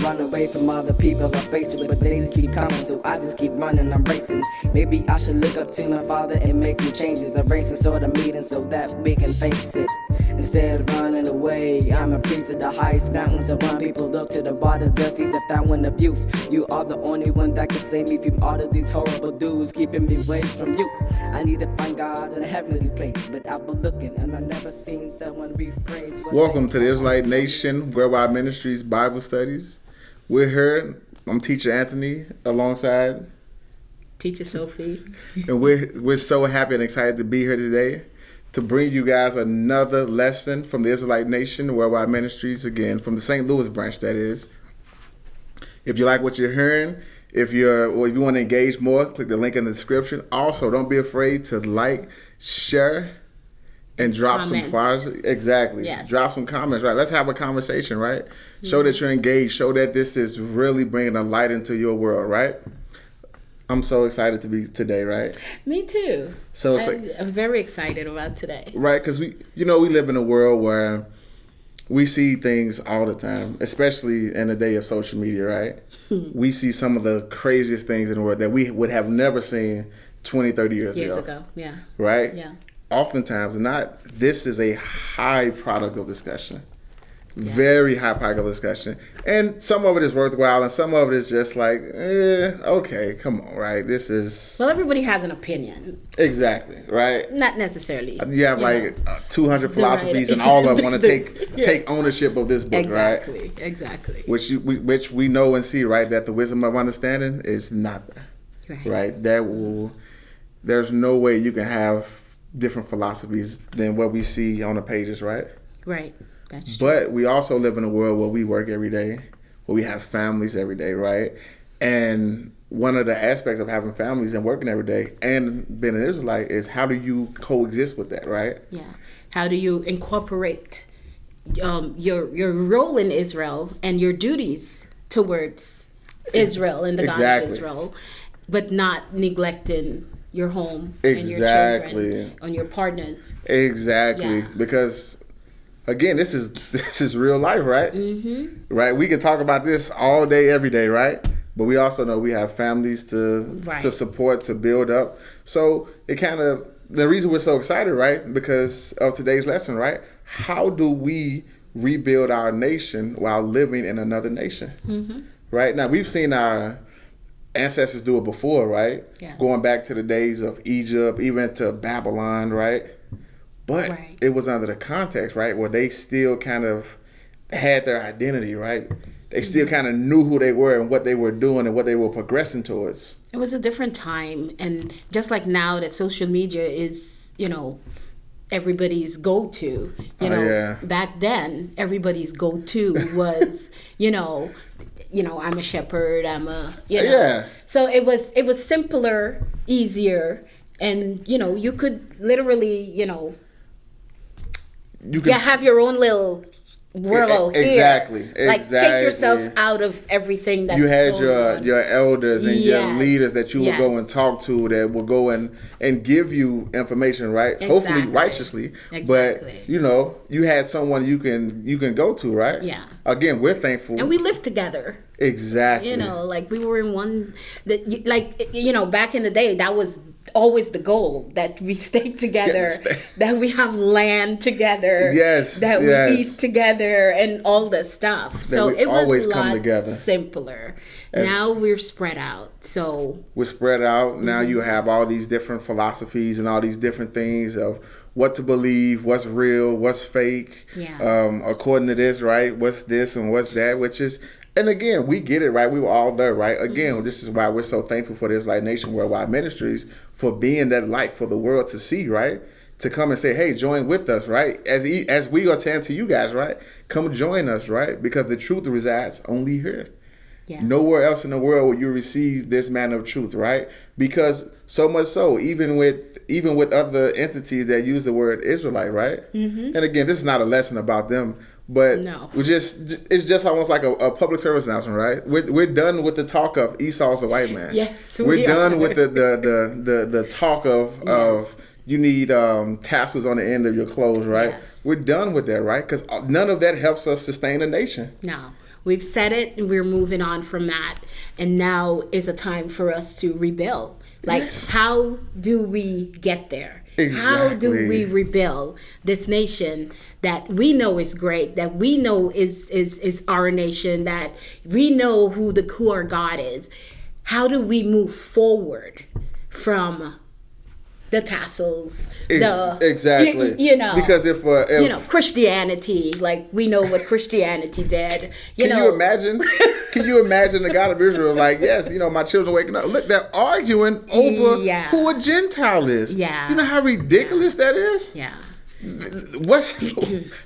run away from all the people I face it, but they just keep coming, so I just keep running, I'm racing. Maybe I should look up to my Father and make some changes, erasing sort of meeting so that we can face it. Instead of running away, I'm a priest of the highest mountain, so when people look to the bottom, they'll see that that one abuse. You are the only one that can save me from all of these horrible dudes keeping me away from you. I need to find God in a heavenly place, but I've been looking and I've never seen someone rephrase. Welcome to the Israelite Nation, Worldwide Ministries Bible Studies. We're here. I'm Teacher Anthony alongside Teacher Sophie. And we're so happy and excited to be here today to bring you guys another lesson from the Israelite Nation, Worldwide Ministries, again, from the St. Louis branch, that is. If you like what you're hearing, if you want to engage more, click the link in the description. Also, don't be afraid to like, share, and drop some fires. Exactly. Yes. Drop some comments, right? Let's have a conversation, right? Mm-hmm. Show that you're engaged. Show that this is really bringing a light into your world, right? I'm so excited to be today, right? Me too. So I'm very excited about today. Right, because we live in a world where we see things all the time, especially in the day of social media, right? We see some of the craziest things in the world that we would have never seen 20, 30 years ago. Yeah. Right? Yeah. Oftentimes, this is a high product of discussion. Very high product of discussion. And some of it is worthwhile and some of it is just like, okay, come on, right? This is... Well, everybody has an opinion. Exactly, right? Not necessarily. You have 200 philosophies and all of them want to take ownership of this book, right? Exactly. Which we know and see, right? That the wisdom of understanding is not there, right? There's no way you can have different philosophies than what we see on the pages, right? Right. That's true. But we also live in a world where we work every day, where we have families every day, right? And one of the aspects of having families and working every day and being an Israelite is how do you coexist with that, right? Yeah. How do you incorporate your role in Israel and your duties towards Israel and the God of Israel, but not neglecting your home and your children and your partners. Exactly. Yeah. Because again, this is real life, right? Mm-hmm. Right. We can talk about this all day, every day, right? But we also know we have families to support, to build up. So the reason we're so excited, right? Because of today's lesson, right? How do we rebuild our nation while living in another nation? Mm-hmm. Right. Now we've seen our ancestors do it before, right? Yes. Going back to the days of Egypt, even to Babylon, right? But it was under the context, right, where they still kind of had their identity, right? They still kind of knew who they were and what they were doing and what they were progressing towards. It was a different time. And just like now that social media is, everybody's go-to, back then, everybody's go-to was, I'm a shepherd, So it was simpler, easier, and, you could literally, you have your own little world exactly. here. Like take yourself out of everything that's you had going your elders and your leaders that you would go and talk to, that will go and give you information, right? Exactly. Hopefully righteously. Exactly. But you had someone you can go to, right? Yeah. Again, we're thankful. And we lived together. Exactly. Like we were in one back in the day, that was always the goal, that we stay together, that we have land together, that we eat together and all the stuff. So it was always a lot simpler. Now we're spread out. So we're spread out. Now you have all these different philosophies and all these different things of what to believe, what's real, what's fake. Yeah. According to this, right? What's this and what's that, which is... And again, we get it, right? We were all there, right? Again, This is why we're so thankful for the Israelite Nation Worldwide Ministries for being that light for the world to see, right? To come and say, hey, join with us, right? As we are saying to you guys, right? Come join us, right? Because the truth resides only here. Yeah. Nowhere else in the world will you receive this manner of truth, right? Because so much so, even with other entities that use the word Israelite, right? Mm-hmm. And again, this is not a lesson about them. But it's just almost like a public service announcement, right? We're done with the talk of Esau's the white man. Yes, we're done with the talk of you need tassels on the end of your clothes, right? Yes. We're done with that, right? Because none of that helps us sustain a nation. No, We've said it and we're moving on from that. And now is a time for us to rebuild. Like, yes. How do we get there? Exactly. How do we rebuild this nation that we know is great, that we know is our nation, that we know who our God is? How do we move forward from the tassels, exactly, because if Christianity, like we know what Christianity did. Can you imagine? Can you imagine the God of Israel? Like, yes, my children waking up. Look, they're arguing over who a Gentile is. Yeah. Do you know how ridiculous that is? Yeah.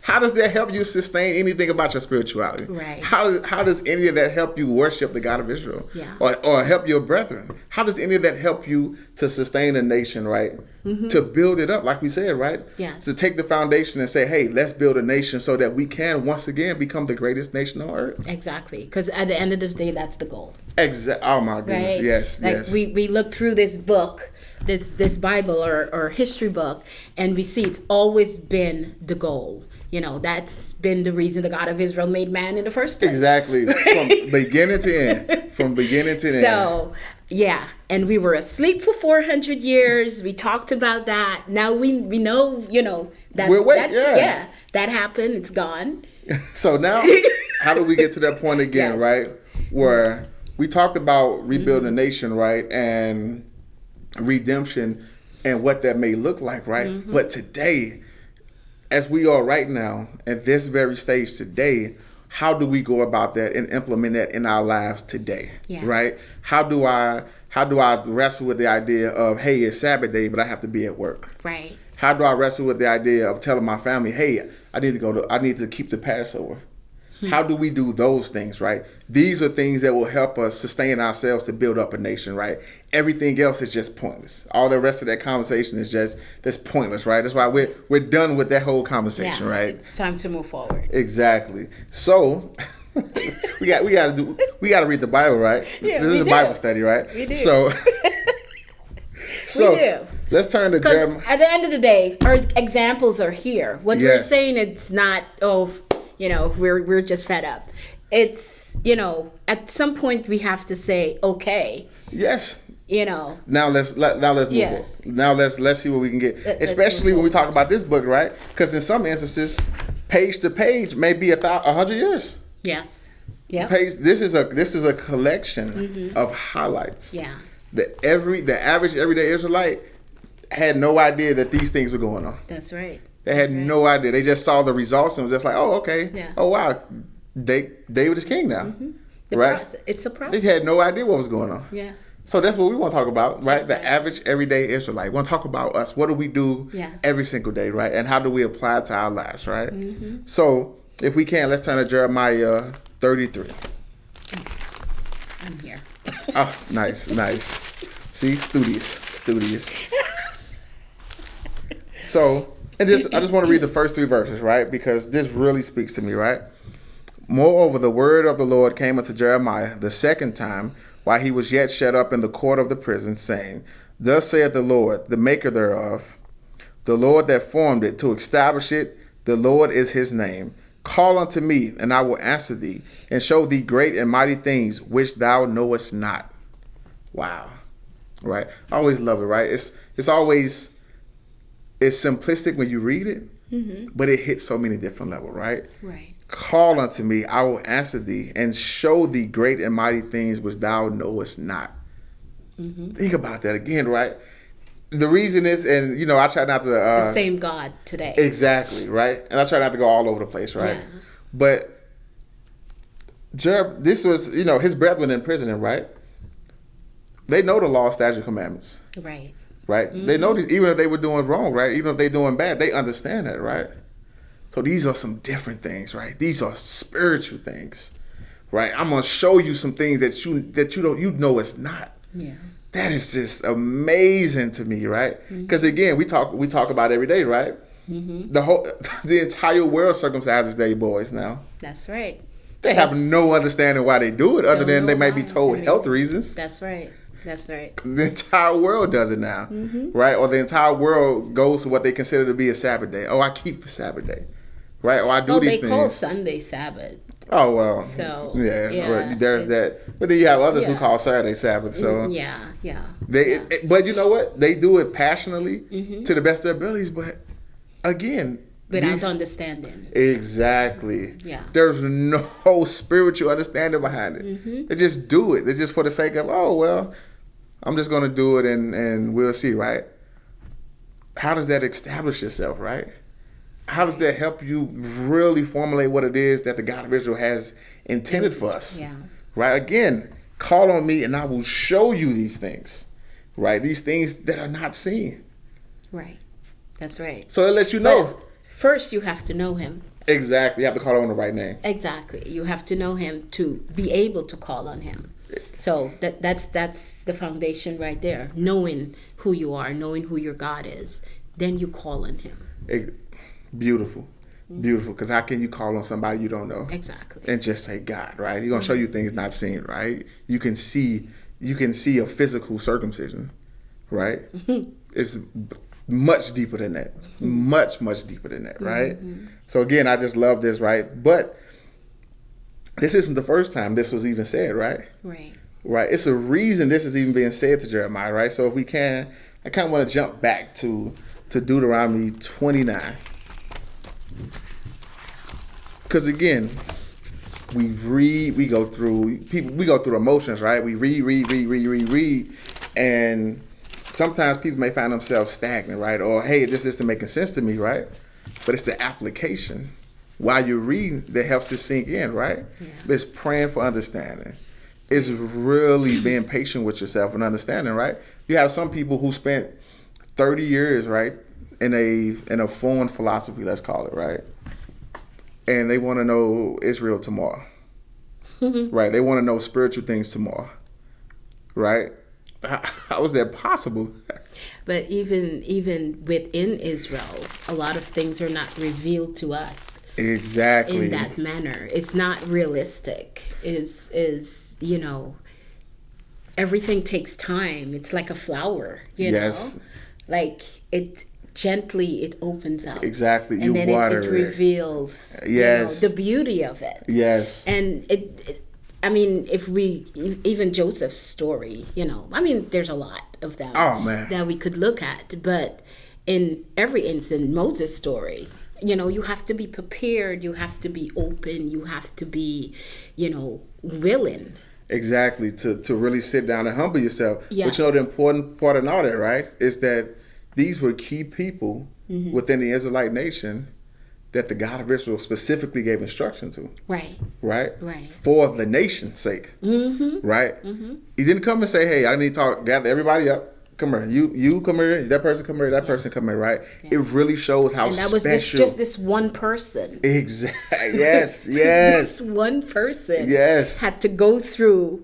How does that help you sustain anything about your spirituality? Right. How does any of that help you worship the God of Israel? Yeah. Or help your brethren? How does any of that help you to sustain a nation, right? Mm-hmm. To build it up, like we said, right? Yes. To take the foundation and say, hey, let's build a nation so that we can once again become the greatest nation on earth. Exactly. Because at the end of the day, that's the goal. Oh my goodness. Right? Yes. Like yes. we look through this book, this Bible or history book, and we see it's always been the goal. That's been the reason the God of Israel made man in the first place. Exactly. From beginning to end. From beginning to end. So, yeah. And we were asleep for 400 years. We talked about that. Now we know, that happened. It's gone. So now, how do we get to that point again, right? Where we talked about rebuilding a nation, right? And redemption and what that may look like, right? Mm-hmm. But today, as we are right now at this very stage today, how do we go about that and implement that in our lives today? Right? How do I wrestle with the idea of, hey, it's Sabbath day, but I have to be at work? Right. How do I wrestle with the idea of telling my family, hey, I need to keep the Passover? How do we do those things, right? These are things that will help us sustain ourselves to build up a nation, right? Everything else is just pointless. All the rest of that conversation is that's pointless, right? That's why we're done with that whole conversation, right? It's time to move forward. Exactly. So we got to read the Bible, right? Yeah, this is a Bible study, right? We do. So we do. Let's turn to Jeremiah. At the end of the day, our examples are here. What we're saying, it's not we're just fed up. It's at some point we have to say okay. Yes. Now let's move on. Now let's see what we can get. Especially when we talk about this book, right? Because in some instances, page to page may be 100 years. Yes. Yeah. This is a collection of highlights. Yeah. The average everyday Israelite had no idea that these things were going on. That's right. They had no idea. They just saw the results and was just like, oh, okay. Yeah. Oh, wow. David is king now. Mm-hmm. Right? It's a process. They had no idea what was going on. Yeah. So that's what we want to talk about, right? Exactly. The average everyday Israelite. We want to talk about us. What do we do every single day, right? And how do we apply it to our lives, right? Mm-hmm. So if we can, let's turn to Jeremiah 33. I'm here. Oh, nice. See, studious. So, I just want to read the first 3 verses, right? Because this really speaks to me, right? Moreover, the word of the Lord came unto Jeremiah the second time, while he was yet shut up in the court of the prison, saying, Thus saith the Lord, the maker thereof, the Lord that formed it, to establish it, the Lord is his name. Call unto me, and I will answer thee, and show thee great and mighty things which thou knowest not. Wow. Right? I always love it, right? It's simplistic when you read it, but it hits so many different levels, right? Right. Call unto me, I will answer thee, and show thee great and mighty things which thou knowest not. Mm-hmm. Think about that again, right? The reason is, and I try not to... the same God today. Exactly, right? And I try not to go all over the place, right? Yeah. But this was, his brethren in prison, right? They know the law, statute, commandments. Right. Right? Mm-hmm. They know these, even if they were doing wrong, right? Even if they're doing bad, they understand that, right? So these are some different things, right? These are spiritual things, right? I'm gonna show you some things that you know it's not. Yeah. That is just amazing to me, right? Because again, we talk about every day, right? Mm-hmm. The entire world circumcises their boys now. That's right. They have no understanding why they do it, other than they might be told health reasons. That's right. That's right. The entire world does it now, right? Or the entire world goes to what they consider to be a Sabbath day. Oh, I keep the Sabbath day, right? Or I do these things. They call Sunday Sabbath. Oh well. So there's that. But then you have others who call Saturday Sabbath. So But you know what? They do it passionately to the best of their abilities. But again, without understanding. Exactly. Yeah. There's no spiritual understanding behind it. They just do it. They're just for the sake of, oh well, I'm just gonna do it and we'll see, right? How does that establish yourself, right? How does that help you really formulate what it is that the God of Israel has intended for us? Yeah. Right? Again, call on me and I will show you these things. Right? These things that are not seen. Right. That's right. So it lets you know. But first you have to know him. Exactly. You have to call on the right name. Exactly. You have to know him to be able to call on him. So that's the foundation right there. Knowing who you are, knowing who your God is. Then you call on him. Beautiful. Beautiful. Because how can you call on somebody you don't know? Exactly. And just say God, right? He's going to show you things not seen, right? You can see a physical circumcision, right? It's much deeper than that. Much deeper than that, right? So again, I just love this, right? But this isn't the first time this was even said, right? Right. It's a reason this is even being said to Jeremiah, right? So if we can, I kind of want to jump back to Deuteronomy 29. Because again, we read, we go through emotions, right? We read, and sometimes people may find themselves stagnant, right? Or, hey, this isn't making sense to me, right? But it's the application while you're reading that helps it sink in, right? Yeah. It's praying for understanding. It's really being patient with yourself and understanding, right? You have some people who spent 30 years, right, in a foreign philosophy, let's call it, right? And they want to know Israel tomorrow, right? They want to know spiritual things tomorrow, right? How is that possible? But even within Israel, a lot of things are not revealed to us. Exactly. In that manner, it's not realistic. Is everything takes time. It's like a flower, you know, like it opens up. Exactly. And then it reveals the beauty of it. Yes. And I mean, if we, even Joseph's story, there's a lot of them that we could look at. But in every instance, Moses' story, you have to be prepared. You have to be open. You have to be, willing. Exactly. To really sit down and humble yourself. Yes. But the important part in all that, right, is that these were key people within the Israelite nation that the God of Israel specifically gave instruction to. Right. For the nation's sake. Right? He didn't come and say, hey, I need to gather everybody up. Come here. You come here. That person come here. That person come here, right? Yeah. It really shows how special. And that was just this one person. Exactly. Yes. This one person had to go through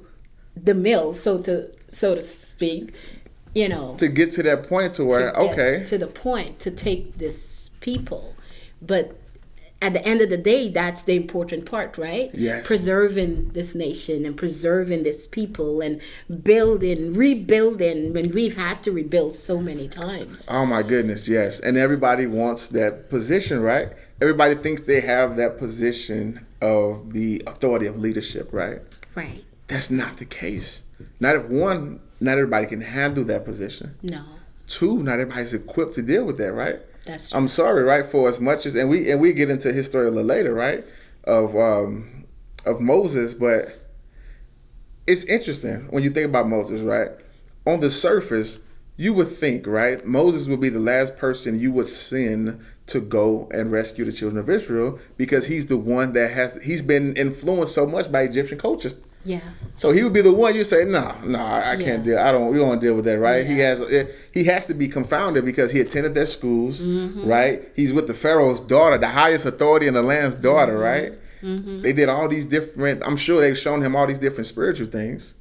the mill, so to speak, to get to that point to where, to the point to take this people. But at the end of the day, that's the important part, right? Yes. Preserving this nation and preserving this people and rebuilding when we've had to rebuild so many times. Oh my goodness, yes. And everybody wants that position, right? Everybody thinks they have that position of the authority of leadership, right? Right. That's not the case. Not everybody can handle that position. No. 2, not everybody's equipped to deal with that, right? That's true. I'm sorry, right? For as much as, and we get into his story a little later, right? Of Moses, but it's interesting when you think about Moses, right? On the surface, you would think, right, Moses would be the last person you would send to go and rescue the children of Israel because he's the one he's been influenced so much by Egyptian culture. Yeah. So he would be the one you say, no, I can't deal. We don't want to deal with that, right? Yeah. He has to be confounded because he attended their schools, right? He's with the Pharaoh's daughter, the highest authority in the land's daughter, right? They did all these different, I'm sure they've shown him all these different spiritual things.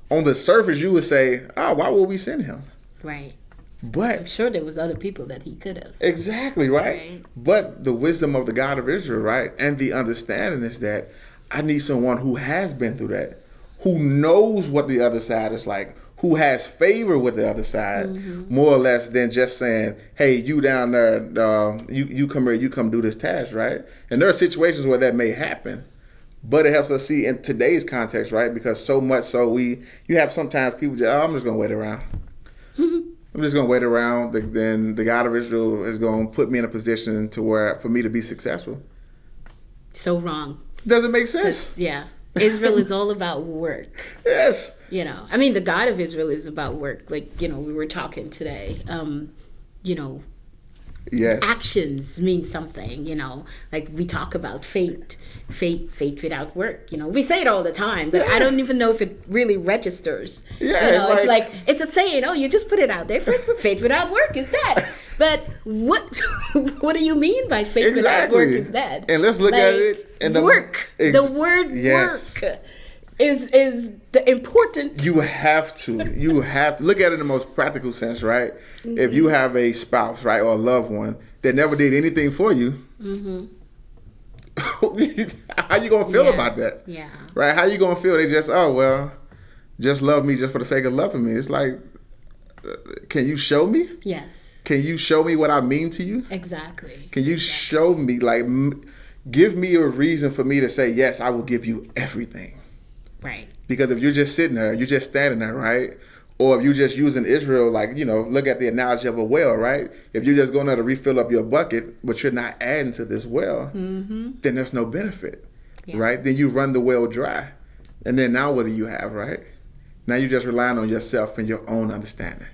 On the surface, you would say, why would we send him? Right. But I'm sure there was other people that he could have. Exactly, right? But the wisdom of the God of Israel, right? And the understanding is that I need someone who has been through that, who knows what the other side is like, who has favor with the other side, more or less than just saying, hey, you down there, you come here, you come do this task, right? And there are situations where that may happen, but it helps us see in today's context, right? Because so much so you have sometimes people just, I'm just going to wait around. I'm just going to wait around. Then the God of Israel is going to put me in a position for me to be successful. So wrong. Doesn't make sense. Yeah. Israel is all about work. Yes. I mean, the God of Israel is about work. Like, we were talking today. Yes. Actions mean something, like we talk about faith without work. We say it all the time, but I don't even know if it really registers. Yeah, it's like it's a saying. Oh, you just put it out there. Faith without work is dead. But what do you mean by faith without work is dead? And let's look at it. And the word work is the important. You have to look at it in the most practical sense, right? Mm-hmm. If you have a spouse, right, or a loved one that never did anything for you, mm-hmm. How you gonna feel about that? Yeah. Right? How you gonna feel? They just just love me just for the sake of loving me. It's like, can you show me? Yes. Can you show me what I mean to you? Exactly. Can you show me, give me a reason for me to say, yes, I will give you everything. Right. Because if you're just sitting there, you're just standing there, right? Or if you're just using Israel, look at the analogy of a well, right? If you're just going there to refill up your bucket, but you're not adding to this well, mm-hmm. then there's no benefit, right? Then you run the well dry. And then now what do you have, right? Now you're just relying on yourself and your own understanding,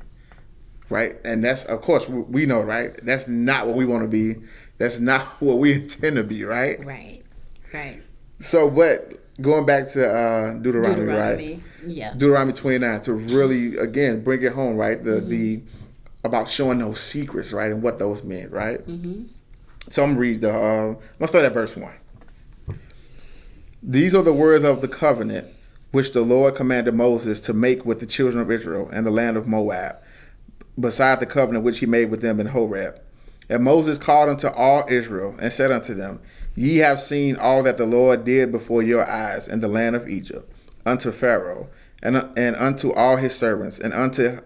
right? And that's, of course, we know, right? That's not what we want to be. That's not what we intend to be, right? Right. So, but going back to Deuteronomy, right? Yeah. Deuteronomy 29, to really, again, bring it home, right? The about showing those secrets, right? And what those meant, right? Mm-hmm. So I'm going to read let's start at verse 1. These are the words of the covenant which the Lord commanded Moses to make with the children of Israel and the land of Moab, beside the covenant which he made with them in Horeb. And Moses called unto all Israel and said unto them, Ye have seen all that the Lord did before your eyes in the land of Egypt, unto Pharaoh, and unto all his servants, and unto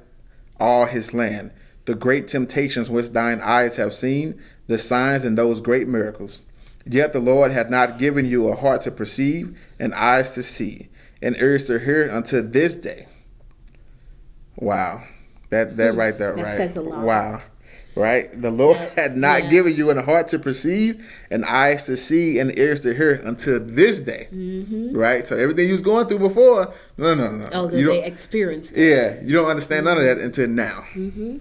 all his land, the great temptations which thine eyes have seen, the signs and those great miracles. Yet the Lord had not given you a heart to perceive, and eyes to see, and ears to hear unto this day. Wow. That right there, that right? Says a lot. Wow. Right? The Lord had not given you a heart to perceive, and eyes to see, and ears to hear until this day. Mm-hmm. Right? So everything you was going through before, no. Although they experienced it. Yeah, you don't understand none of that until now. Mm-hmm.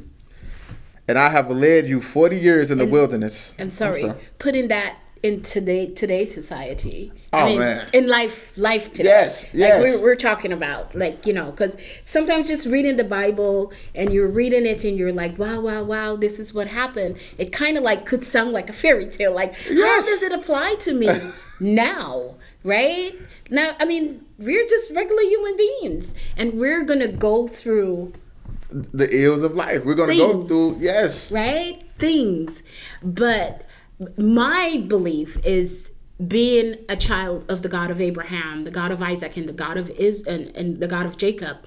And I have led you 40 years in the wilderness. I'm sorry. Putting that in today's society. Man. In life today. Yes. Like we're talking about, because sometimes just reading the Bible and you're reading it and you're like, wow, this is what happened. It kind of could sound like a fairy tale. How does it apply to me now? Right? Now, we're just regular human beings and we're going to go through the ills of life. We're going to go through, right? Things. But my belief is being a child of the God of Abraham, the God of Isaac, and the God of and the God of Jacob.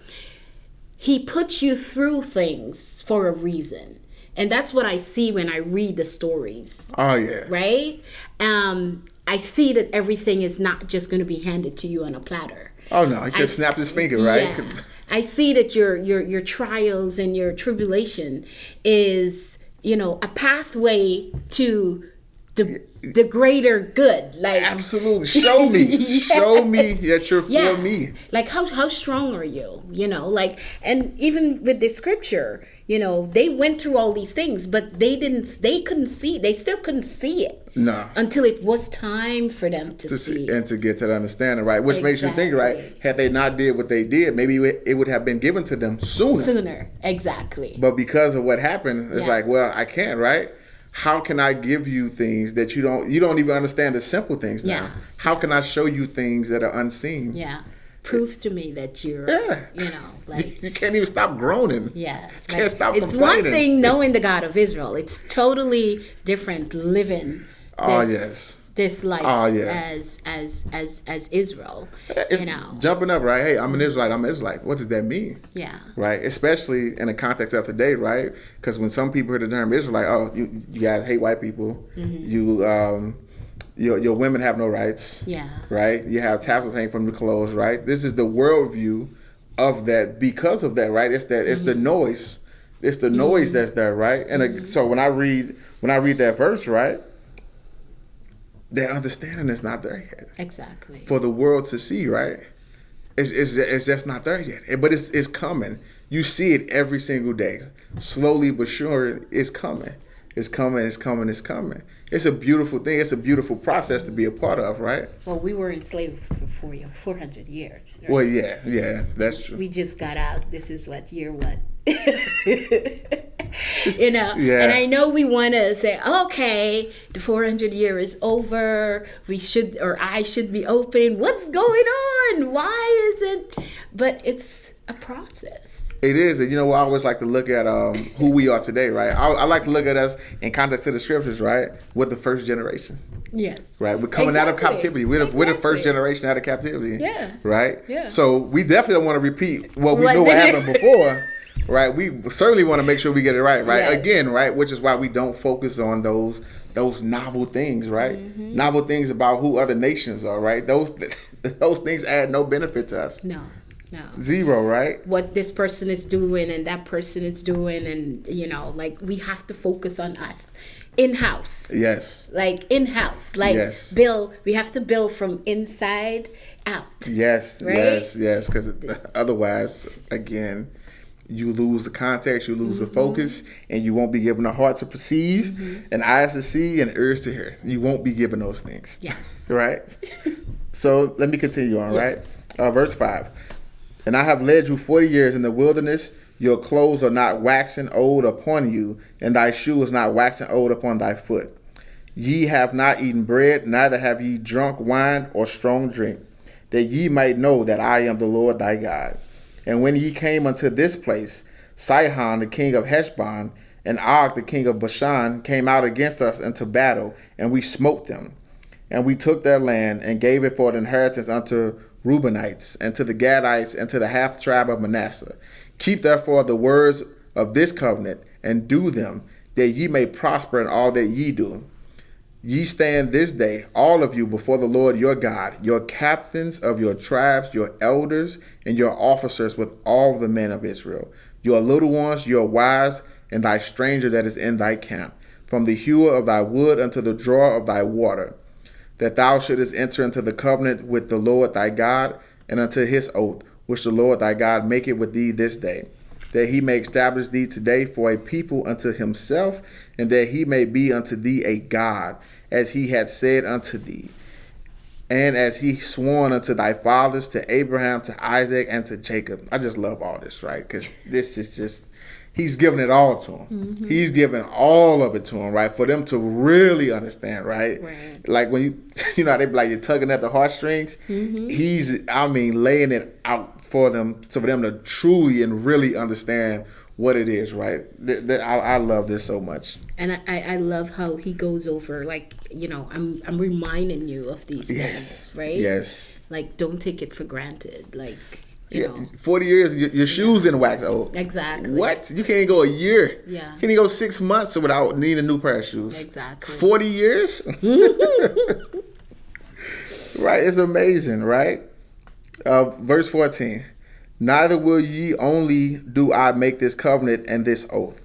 He puts you through things for a reason. And that's what I see when I read the stories. Oh, yeah. Right? I see that everything is not just going to be handed to you on a platter. Oh, no. He just snapped his finger, right? Yeah. I see that your trials and your tribulation is, a pathway to the greater good. Absolutely. Show me. Yes. Show me that you're for me. How strong are you? And even with the scripture, they went through all these things, but they still couldn't see it. No. Until it was time for them to see. And to get to the understanding, right? Which makes you think, right? Had they not did what they did, maybe it would have been given to them sooner. Exactly. But because of what happened, it's I can't, right? How can I give you things that you don't even understand the simple things now? Yeah. How can I show you things that are unseen? Yeah. Prove to me that you're, you can't even stop groaning. Yeah. You can't stop complaining. It's one thing knowing the God of Israel. It's totally different living this life as Israel. It's jumping up, right? Hey, I'm an Israelite. What does that mean? Yeah. Right? Especially in the context of today, right? Because when some people hear the term Israelite, you guys hate white people. Mm-hmm. You Your women have no rights. Yeah. Right? You have tassels hanging from your clothes, right? This is the worldview of that because of that, right? It's that it's the noise. It's the noise that's there, right? And so when I read that verse, right, that understanding is not there yet. Exactly. For the world to see, right? It's just not there yet. But it's coming. You see it every single day. Slowly but sure, it's coming. It's coming, it's coming, it's coming. It's a beautiful thing. It's a beautiful process to be a part of, right? Well, we were enslaved for 400 years. Right? Well, yeah, that's true. We just got out. This is year what? You know, yeah. And I know we want to say, okay, the 400 year is over. I should be open. What's going on? Why isn't? But it's a process. It is, and I always like to look at who we are today, right? I like to look at us in context of the scriptures, right? We're the first generation. Yes. Right? We're coming out of captivity. We're the first generation out of captivity. Yeah. Right? Yeah. So we definitely don't want to repeat what we knew what happened before. Right? We certainly want to make sure we get it right. Right? Yes. Again, right? Which is why we don't focus on those novel things, right? Mm-hmm. Novel things about who other nations are, right? Those things add no benefit to us. No. Zero, right? What this person is doing and that person is doing, and we have to focus on us in-house. Yes. Like in-house. Like yes. We have to build from inside out. Yes, right? yes, because otherwise, again, you lose the context, you lose the focus, and you won't be given a heart to perceive, and eyes to see, and ears to hear. You won't be given those things. Yes. Right? So let me continue on, yes. Right? Verse 5. And I have led you 40 years in the wilderness. Your clothes are not waxing old upon you, and thy shoe is not waxing old upon thy foot. Ye have not eaten bread, neither have ye drunk wine or strong drink, that ye might know that I am the Lord thy God. And when ye came unto this place, Sihon the king of Heshbon and Og the king of Bashan came out against us into battle, and we smote them. And we took their land and gave it for an inheritance unto Reubenites, and to the Gadites, and to the half tribe of Manasseh. Keep therefore the words of this covenant, and do them, that ye may prosper in all that ye do. Ye stand this day, all of you, before the Lord your God, your captains of your tribes, your elders, and your officers with all the men of Israel, your little ones, your wives, and thy stranger that is in thy camp, from the hewer of thy wood unto the drawer of thy water, that thou shouldest enter into the covenant with the Lord thy God, and unto his oath, which the Lord thy God maketh with thee this day, that he may establish thee today for a people unto himself, and that he may be unto thee a God, as he had said unto thee, and as he sworn unto thy fathers, to Abraham, to Isaac, and to Jacob. I just love all this, right? Because this is just... He's giving it all to them. Mm-hmm. He's giving all of it to them, right? For them to really understand, right? Like when you know, they be like, you're tugging at the heartstrings. Mm-hmm. He's, laying it out for them, so for them to truly and really understand what it is, right? I love this so much. And I love how he goes over, like, I'm reminding you of these things, right? Yes. Like, don't take it for granted, like... 40 years, your shoes didn't wax old. Exactly. What? You can't go a year. Yeah. You can't even go 6 months without needing a new pair of shoes. Exactly. 40 years? Right. It's amazing, right? Verse 14. Neither will ye only do I make this covenant and this oath,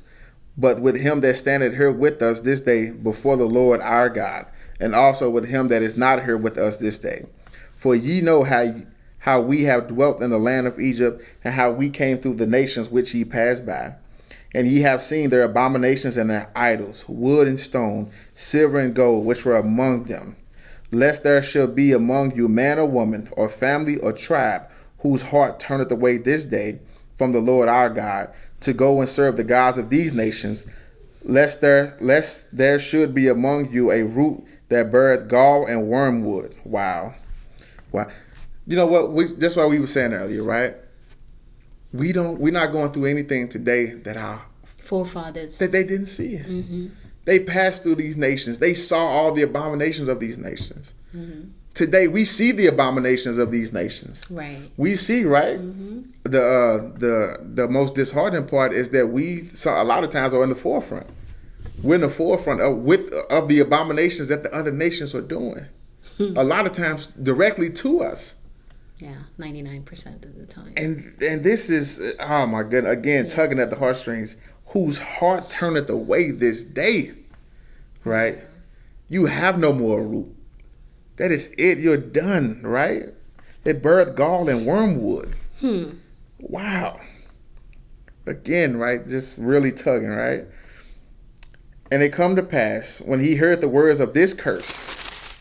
but with him that standeth here with us this day before the Lord our God, and also with him that is not here with us this day. For ye know how we have dwelt in the land of Egypt, and how we came through the nations which ye passed by. And ye have seen their abominations and their idols, wood and stone, silver and gold, which were among them. Lest there should be among you man or woman, or family or tribe, whose heart turneth away this day from the Lord our God, to go and serve the gods of these nations, lest there should be among you a root that beareth gall and wormwood. Wow. You know what? That's why we were saying earlier, right? We're not going through anything today that our forefathers that they didn't see. Mm-hmm. They passed through these nations. They saw all the abominations of these nations. Mm-hmm. Today we see the abominations of these nations. Right. We see, right? Mm-hmm. The most disheartening part is that we saw a lot of times are in the forefront. we're in the forefront of the abominations that the other nations are doing. A lot of times directly to us. Yeah, 99% of the time. And this is, oh my goodness, again, tugging at the heartstrings. Whose heart turneth away this day, right? Yeah. You have no more root. That is it. You're done, right? It birthed gall and wormwood. Wow. Again, right? Just really tugging, right? And it come to pass, when he heard the words of this curse,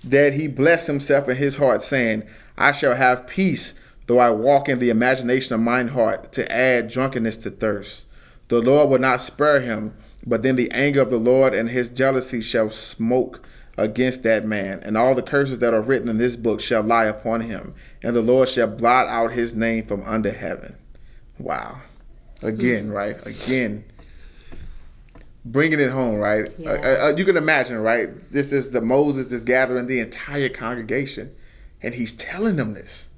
that he blessed himself in his heart, saying, I shall have peace, though I walk in the imagination of mine heart, to add drunkenness to thirst. The Lord will not spare him, but then the anger of the Lord and his jealousy shall smoke against that man, and all the curses that are written in this book shall lie upon him, and the Lord shall blot out his name from under heaven. Wow. Again, right? Again. Bringing it home, right? Yeah. You can imagine, right? This is the Moses that's gathering the entire congregation, and he's telling them this,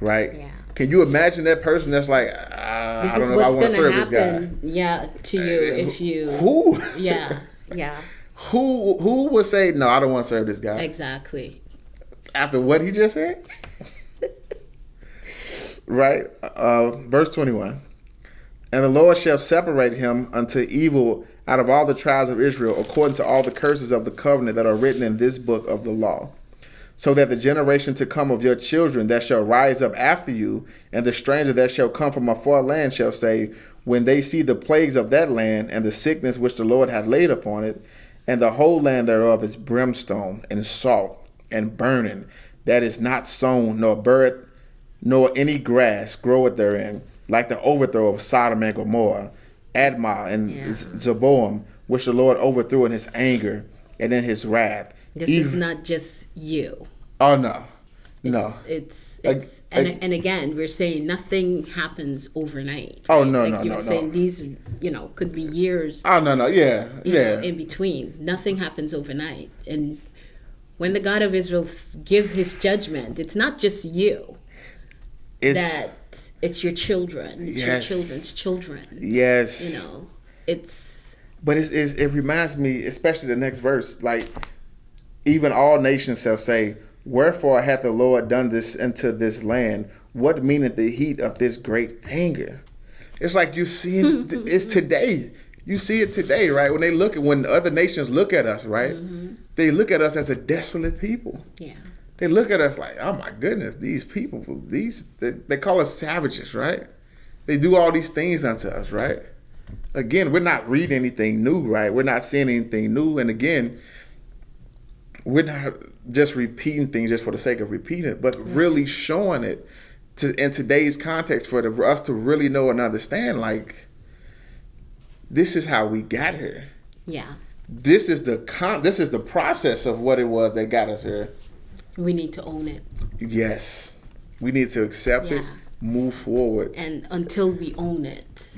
right? Yeah. Can you imagine that person that's like, I don't know if I want to serve this guy? Yeah, to you if you. Who? Yeah, yeah. Who would say, no, I don't want to serve this guy? Exactly. After what he just said? Right? Verse 21. And the Lord shall separate him unto evil out of all the tribes of Israel, according to all the curses of the covenant that are written in this book of the law. So that the generation to come of your children that shall rise up after you, and the stranger that shall come from a far land shall say, when they see the plagues of that land, and the sickness which the Lord hath laid upon it, and the whole land thereof is brimstone, and salt, and burning, that is not sown, nor birth, nor any grass groweth therein, like the overthrow of Sodom and Gomorrah, Admah and Zeboam, which the Lord overthrew in his anger and in his wrath. This is not just you. Oh, no. No. It's and again, we're saying nothing happens overnight. Oh, right? no, like no, you no, were saying, no. These, in be years. Oh, no, yeah, yeah. In between. Nothing happens overnight. And when the God of Israel gives his judgment, it's not just you. It's your children. It's your children's children. Yes. It's. But it reminds me, especially the next verse, like, even all nations shall say, wherefore hath the Lord done this unto this land? What meaneth the heat of this great anger? It's like you see it's today. You see it today, right? When other nations look at us, right? Mm-hmm. They look at us as a desolate people. Yeah. They look at us like, oh my goodness, these people, they call us savages, right? They do all these things unto us, right? Again, we're not reading anything new, right? We're not seeing anything new. And again, we're not just repeating things just for the sake of repeating it, but really showing it in today's context for us to really know and understand, like, this is how we got here. Yeah. This is the process of what it was that got us here. We need to own it. Yes. We need to accept it, move forward. And until we own it,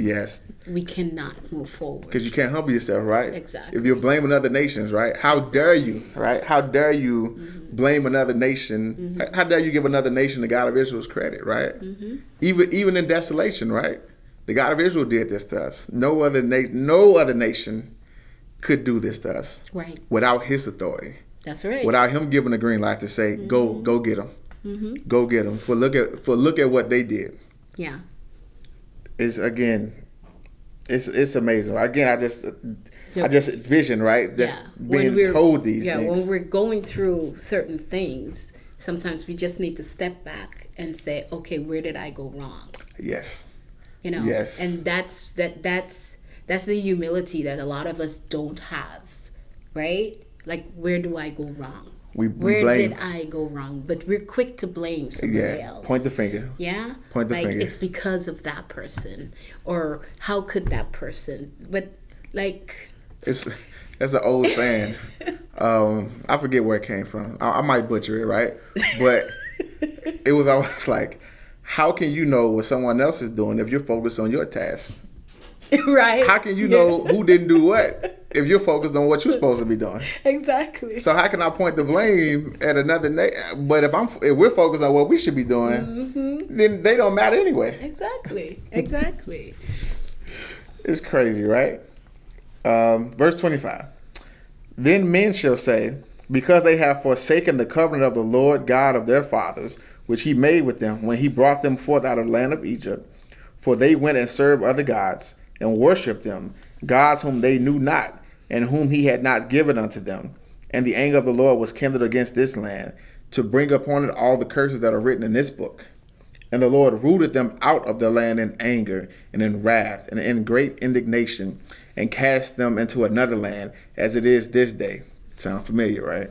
we cannot move forward. Because you can't humble yourself, right? Exactly. If you're blaming other nations, right? How dare you, right? How dare you blame another nation? How dare you give another nation the God of Israel's credit, right? Even in desolation, right? The God of Israel did this to us. No other nation could do this to us, right? Without his authority. That's right. Without him giving the green light to say, go get them. Go get them. For look at what they did. Yeah. It's amazing. Again, I just vision, right? Just being told these things. Yeah, when we're going through certain things, sometimes we just need to step back and say, okay, where did I go wrong? Yes. Yes. And that's the humility that a lot of us don't have, right? Like, where do I go wrong? Where did I go wrong? But we're quick to blame somebody else. Point the finger. Yeah? Point the finger. It's because of that person. Or how could that person? But, like... That's an old saying. I forget where it came from. I might butcher it, right? But it was always like, how can you know what someone else is doing if you're focused on your task? Right. How can you know who didn't do what if you're focused on what you're supposed to be doing? Exactly. So how can I point the blame at another But if we're focused on what we should be doing, then they don't matter anyway. Exactly. It's crazy, right? Verse 25. Then men shall say, because they have forsaken the covenant of the Lord God of their fathers, which he made with them when he brought them forth out of the land of Egypt, for they went and served other gods, and worshipped them, gods whom they knew not, and whom he had not given unto them. And the anger of the Lord was kindled against this land, to bring upon it all the curses that are written in this book. And the Lord rooted them out of the land in anger, and in wrath, and in great indignation, and cast them into another land, as it is this day. Sound familiar, right?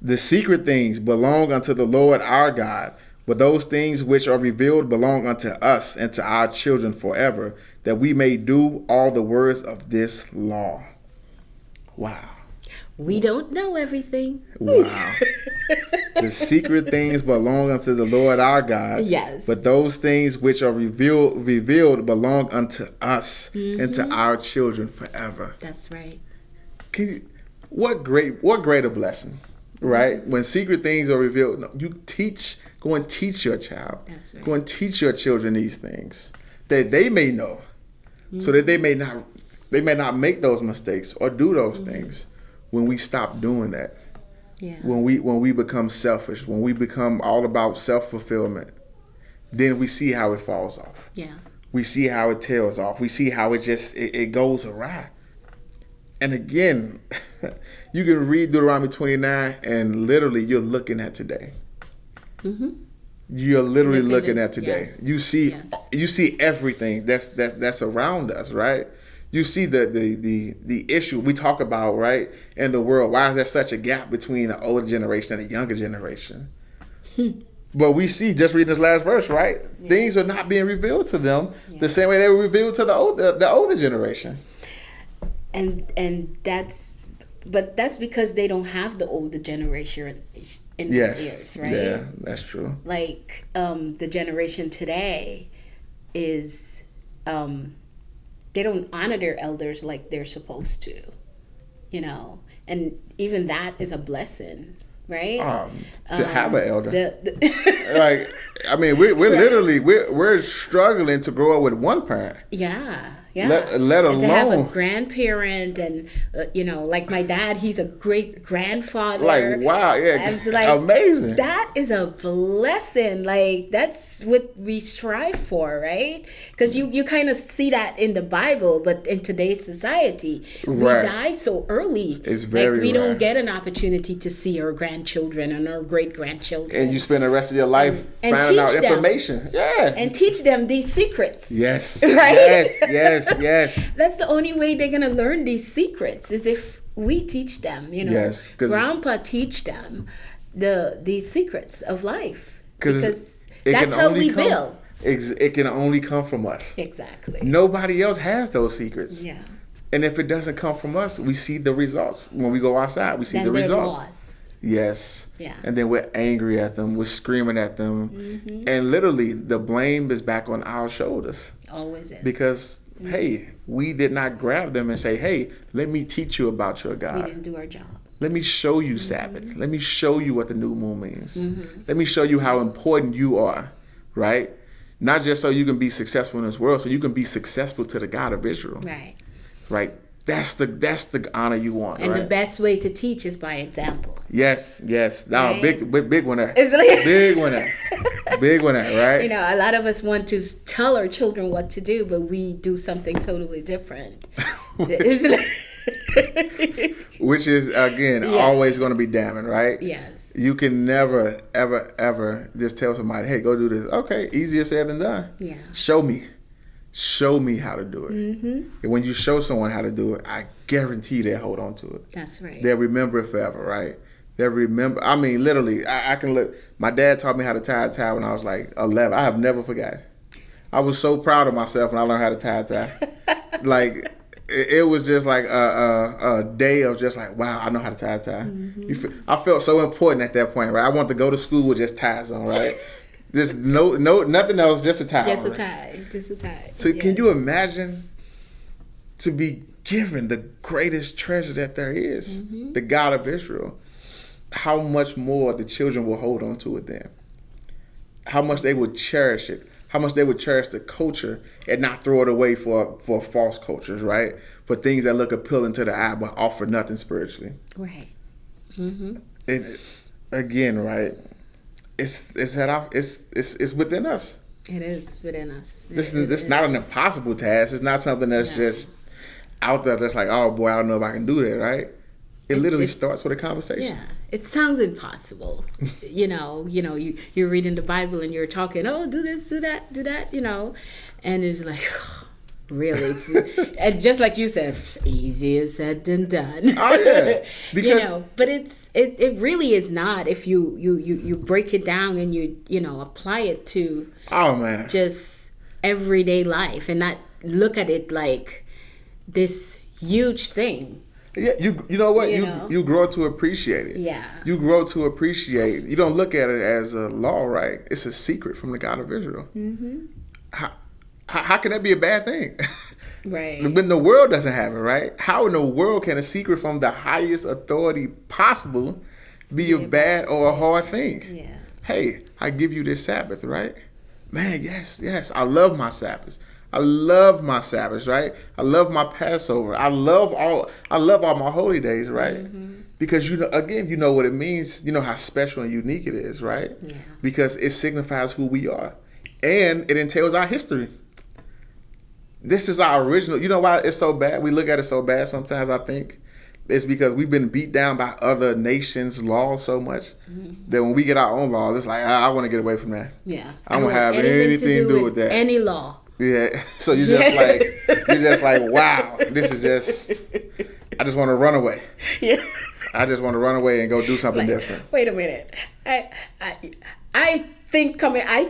The secret things belong unto the Lord our God, but those things which are revealed belong unto us and to our children forever, that we may do all the words of this law. Wow. We don't know everything. Wow. The secret things belong unto the Lord our God. Yes. But those things which are revealed belong unto us and to our children forever. That's right. What greater blessing, right? When secret things are revealed, no, you go and teach your child. That's right. Go and teach your children these things that they may know, so that they may not make those mistakes or do those things. When we stop doing that, when we become selfish, when we become all about self-fulfillment, then we see how it falls off. Yeah. We see how it tails off. We see how it goes awry. And again, you can read Deuteronomy 29 and literally you're looking at today. You're literally looking at today. Yes. You see everything that's around us, right? You see the issue we talk about, right, in the world. Why is there such a gap between the older generation and the younger generation? But we see, just reading this last verse, right? Yeah. Things are not being revealed to them the same way they were revealed to the older generation. And that's because they don't have the older generation in their ears, right? Yeah, that's true. Like the generation today is they don't honor their elders like they're supposed to, and even that is a blessing, right? To have an elder. Like, I mean, we're literally we're struggling to grow up with one parent. Yeah. Let alone and to have a grandparent, and like my dad, he's a great grandfather. Like, wow, yeah, like, amazing. That is a blessing. Like, that's what we strive for, right? Because you kind of see that in the Bible, but in today's society, we die so early. It's very we don't get an opportunity to see our grandchildren and our great grandchildren. And you spend the rest of your life finding out information. Yeah, and teach them these secrets. Yes, right. Yes. That's the only way they're gonna learn these secrets is if we teach them. Yes, Grandpa teach them these secrets of life because it that's how we build. It can only come from us. Exactly. Nobody else has those secrets. Yeah. And if it doesn't come from us, we see the results when we go outside. We see the results. Lost. Yes. Yeah. And then we're angry at them. We're screaming at them, and literally the blame is back on our shoulders. Always is. Because hey, we did not grab them and say, hey, let me teach you about your God. We didn't do our job. Let me show you Sabbath. Let me show you what the new moon means. Let me show you how important you are, right? Not just so you can be successful in this world, so you can be successful to the God of Israel. Right. Right. That's the honor you want. And the best way to teach is by example. Yes. Now, right? big one there. Like, big one there. Big one there, right? A lot of us want to tell our children what to do, but we do something totally different. Which is, again, always going to be damning, right? Yes. You can never, ever, ever just tell somebody, hey, go do this. Okay, easier said than done. Yeah. Show me how to do it. And when you show someone how to do it, I guarantee they'll hold on to it. That's right. They'll remember it forever, right? They'll remember. I mean, literally, I can look. My dad taught me how to tie a tie when I was like 11. I have never forgotten. I was so proud of myself when I learned how to tie a tie. Like, it was just like a day of just like, wow, I know how to tie a tie. I felt so important at that point, right? I wanted to go to school with just ties on, right? Just nothing else, just a tie. Just a tie. Just a tie. So can you imagine to be given the greatest treasure that there is, the God of Israel? How much more the children will hold on to it then? How much they will cherish it? how much they would cherish the culture and not throw it away for false cultures, right? For things that look appealing to the eye but offer nothing spiritually. Right. And again, right? It's within us. It is within us. This is not an impossible task. It's not something that's just out there that's like, oh boy, I don't know if I can do that, right? It literally starts with a conversation. Yeah, it sounds impossible. You're reading the Bible and you're talking, oh, do this, do that, and it's like, oh, really? And just like you said, it's easier said than done. Oh yeah, because but it really is not if you break it down and you apply it to just everyday life and not look at it like this huge thing. Yeah, you know what? You grow to appreciate it. Yeah. You grow to appreciate. You don't look at it as a law, right? It's a secret from the God of Israel. Mm-hmm. How can that be a bad thing? Right. When the world doesn't have it, right? How in the world can a secret from the highest authority possible be a bad or a hard thing? Yeah. Hey, I give you this Sabbath, right? Man, yes. I love my Sabbaths. I love my Sabbaths, right? I love my Passover. I love all my holy days, right? Mm-hmm. Because you know what it means. You know how special and unique it is, right? Yeah. Because it signifies who we are, and it entails our history. This is our original. You know why it's so bad? We look at it so bad sometimes. I think it's because we've been beat down by other nations' laws so much that when we get our own laws, it's like I want to get away from that. Yeah, I don't have anything to do with that. Any law. Yeah, so you're just like, wow, this is just, I just want to run away. Yeah. I just want to run away and go do something different. Wait a minute. I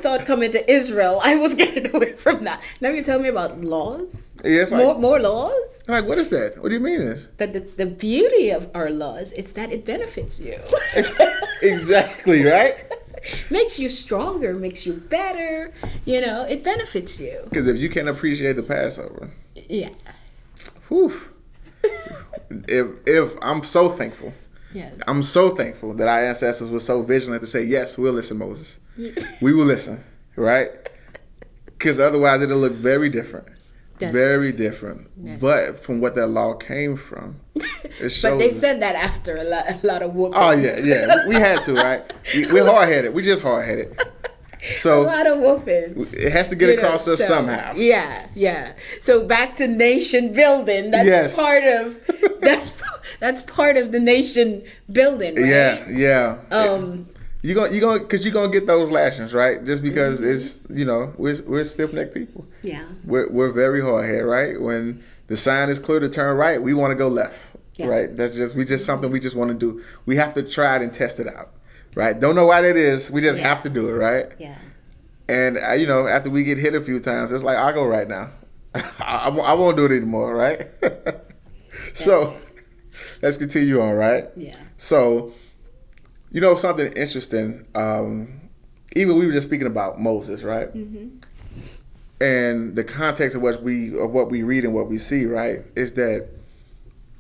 thought coming to Israel, I was getting away from that. Now you're telling me about laws? Yes. More laws? Like, what is that? What do you mean this? The beauty of our laws is that it benefits you. Exactly, right? Makes you stronger, makes you better. It benefits you. Because if you can't appreciate the Passover. Yeah. Whew. If I'm so thankful. Yes. I'm so thankful that our ancestors were so vigilant to say, yes, we'll listen, Moses. We will listen, right? Because otherwise it'll look very different. Very different. Yes. But from what that law came from, it shows. But they said that after a lot of whoopings. Oh, yeah. We had to, right? We're hard-headed. We're just hardheaded. So a lot of whoopings. It has to get across us somehow. Yeah. So back to nation building. That's part of that's part of the nation building, right? Yeah. You're gonna get those lashings, right? Just because it's we're stiff-necked people. Yeah. We're very hard-headed, right? When the sign is clear to turn right, we want to go left, right? That's just something we just want to do. We have to try it and test it out, right? Don't know why that is. We just have to do it, right? Yeah. And after we get hit a few times, it's like I'll go right now. I won't do it anymore, right? So let's continue on, right? Yeah. So. Something interesting, even we were just speaking about Moses, right? Mm-hmm. And the context of what we read and what we see, right, is that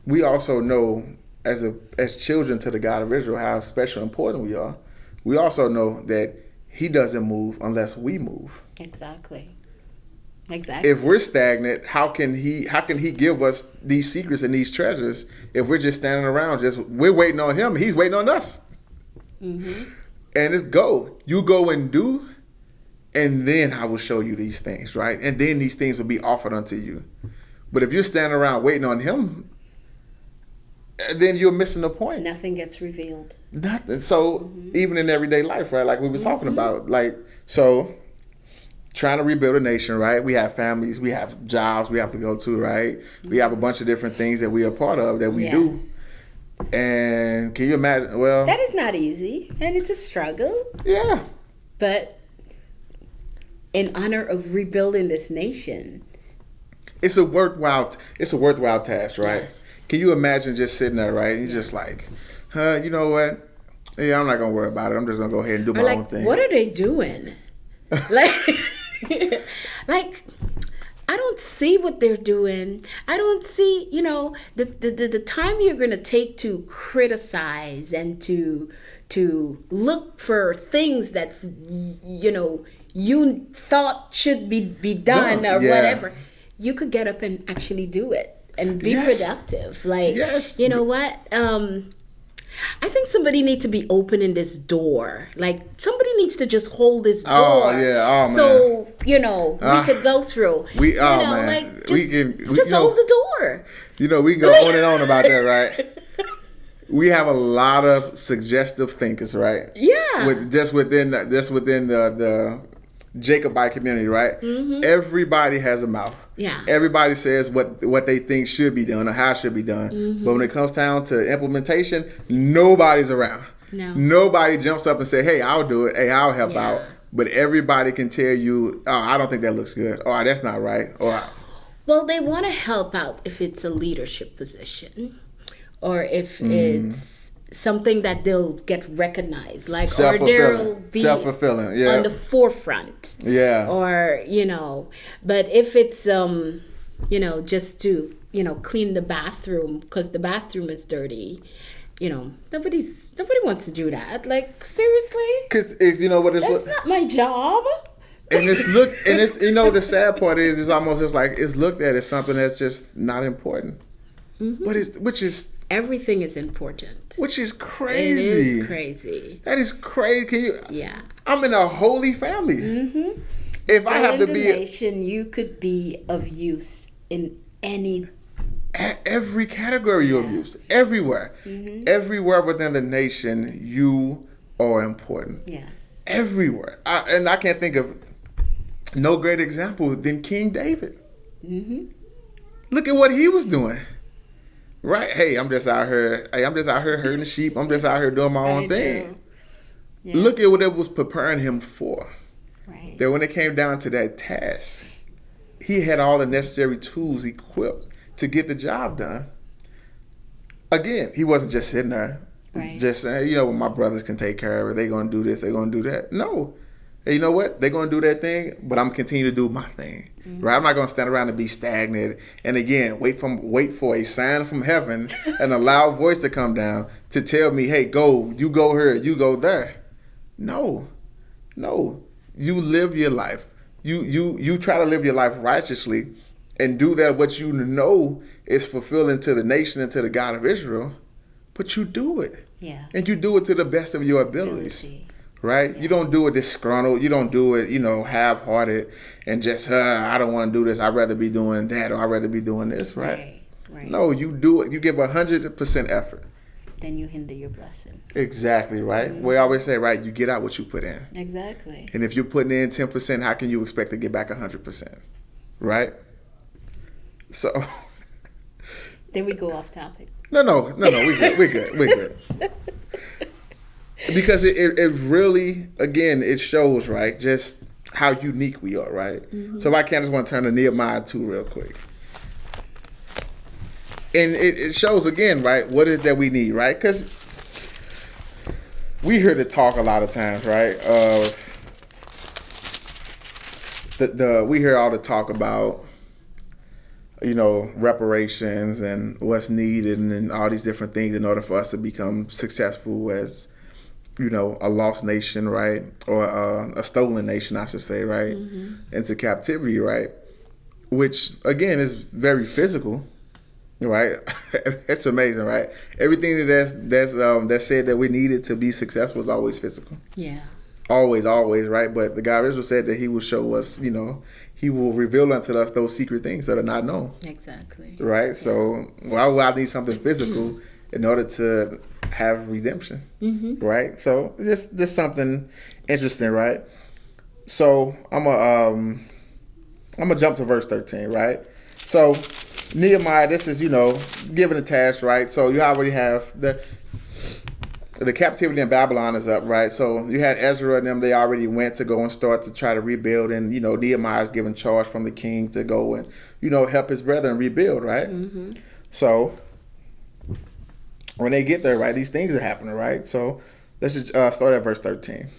we also know as children to the God of Israel how special and important we are. We also know that he doesn't move unless we move. Exactly. If we're stagnant, how can he give us these secrets and these treasures if we're just standing around we're waiting on him, he's waiting on us. Mm-hmm. And it's you go and do, and then I will show you these things, right? And then these things will be offered unto you. But if you're standing around waiting on him, then you're missing the point. Nothing gets revealed. Nothing. So even in everyday life, right? Like we was talking about, so trying to rebuild a nation, right? We have families, we have jobs we have to go to, right? We have a bunch of different things that we are part of that we do. And can you imagine? Well, that is not easy, and it's a struggle. Yeah. But in honor of rebuilding this nation, it's a worthwhile task, right? Yes. Can you imagine just sitting there, right? And you're just like, you know what? Yeah, I'm not gonna worry about it. I'm just gonna go ahead and do my own thing. What are they doing? like. I don't see what they're doing. I don't see, the time you're going to take to criticize and to look for things that's, you thought should be done or whatever, you could get up and actually do it and be productive. Like, you know what? I think somebody needs to be opening this door. Like, somebody needs to just hold this door. So, you know, we could go through. Like, just hold the door. You know, we can go on and on about that, right? We have a lot of suggestive thinkers, right? Yeah. Within the Jacobite community, right? Mm-hmm. Everybody has a mouth. Yeah. Everybody says what they think should be done or how it should be done. Mm-hmm. But when it comes down to implementation, nobody's around. No. Nobody jumps up and say, hey, I'll do it. Hey, I'll help out. But everybody can tell you, oh, I don't think that looks good. Oh, that's not right. Well, they want to help out if it's a leadership position or if it's something that they'll get recognized, like, or they'll be self-fulfilling, on the forefront, or, you know. But if it's you know, just to, you know, clean the bathroom because the bathroom is dirty, you know, nobody wants to do that. Like, seriously, because you know what, that's not my job. And it's you know, the sad part is it's almost just like it's looked at as something that's just not important. Mm-hmm. But everything is important. Which is crazy. It is crazy. That is crazy. Can you? Yeah. I'm in a holy family. Mm-hmm. If I have to be in the nation, you could be of use in every category of use, everywhere, everywhere within the nation, you are important. Yes. Everywhere, and I can't think of no great example than King David. Mm-hmm. Look at what he was doing. Right? Hey, I'm just out here herding the sheep. I'm just out here doing my own thing. Yeah. Look at what it was preparing him for. Right. That when it came down to that task, he had all the necessary tools equipped to get the job done. Again, he wasn't just sitting there, just saying, you know, well, my brothers can take care of it. They're going to do this. They're going to do that. No. Hey, you know what? They're going to do their thing, but I'm continue to do my thing. Mm-hmm. Right? I'm not going to stand around and be stagnant. And again, wait for a sign from heaven and a loud voice to come down to tell me, hey, you go here, you go there. No. You live your life. You try to live your life righteously and do that what you know is fulfilling to the nation and to the God of Israel, but you do it. Yeah. And you do it to the best of your abilities. Right? Yeah. You don't do it disgruntled. You don't do it, you know, half-hearted and just, I don't want to do this. I'd rather be doing that or I'd rather be doing this, right? No, you do it. You give 100% effort. Then you hinder your blessing. Exactly, right? Mm-hmm. We always say, right, you get out what you put in. Exactly. And if you're putting in 10%, how can you expect to get back 100%? Right? So. Then we go off topic. No, we're good. Because it really, again, it shows, right, just how unique we are, right? Mm-hmm. So if I can, I just want to turn to Nehemiah 2 real quick. And it shows, again, right, what is that we need, right? Because we hear the talk a lot of times, right, of we hear all the talk about, you know, reparations and what's needed and all these different things in order for us to become successful as, you know, a lost nation, right? Or a stolen nation, I should say, right? Mm-hmm. Into captivity, right? Which, again, is very physical, right? It's amazing, right? Everything that's said that we needed to be successful is always physical. Yeah. Always, right? But the God of Israel said that he will show us, you know, he will reveal unto us those secret things that are not known. Exactly. Right? Yeah. So why would I need something physical in order to have redemption? Mm-hmm. Right? So just something interesting, right? So I'm gonna jump to verse 13, right? So Nehemiah, this is, you know, given a task, right? So you already have the captivity in Babylon is up, right? So you had Ezra and them, they already went to go and start to try to rebuild. And, you know, Nehemiah is given charge from the king to go and, you know, help his brethren rebuild, right? Mm-hmm. So when they get there, right, these things are happening, right? So let's just start at verse 13.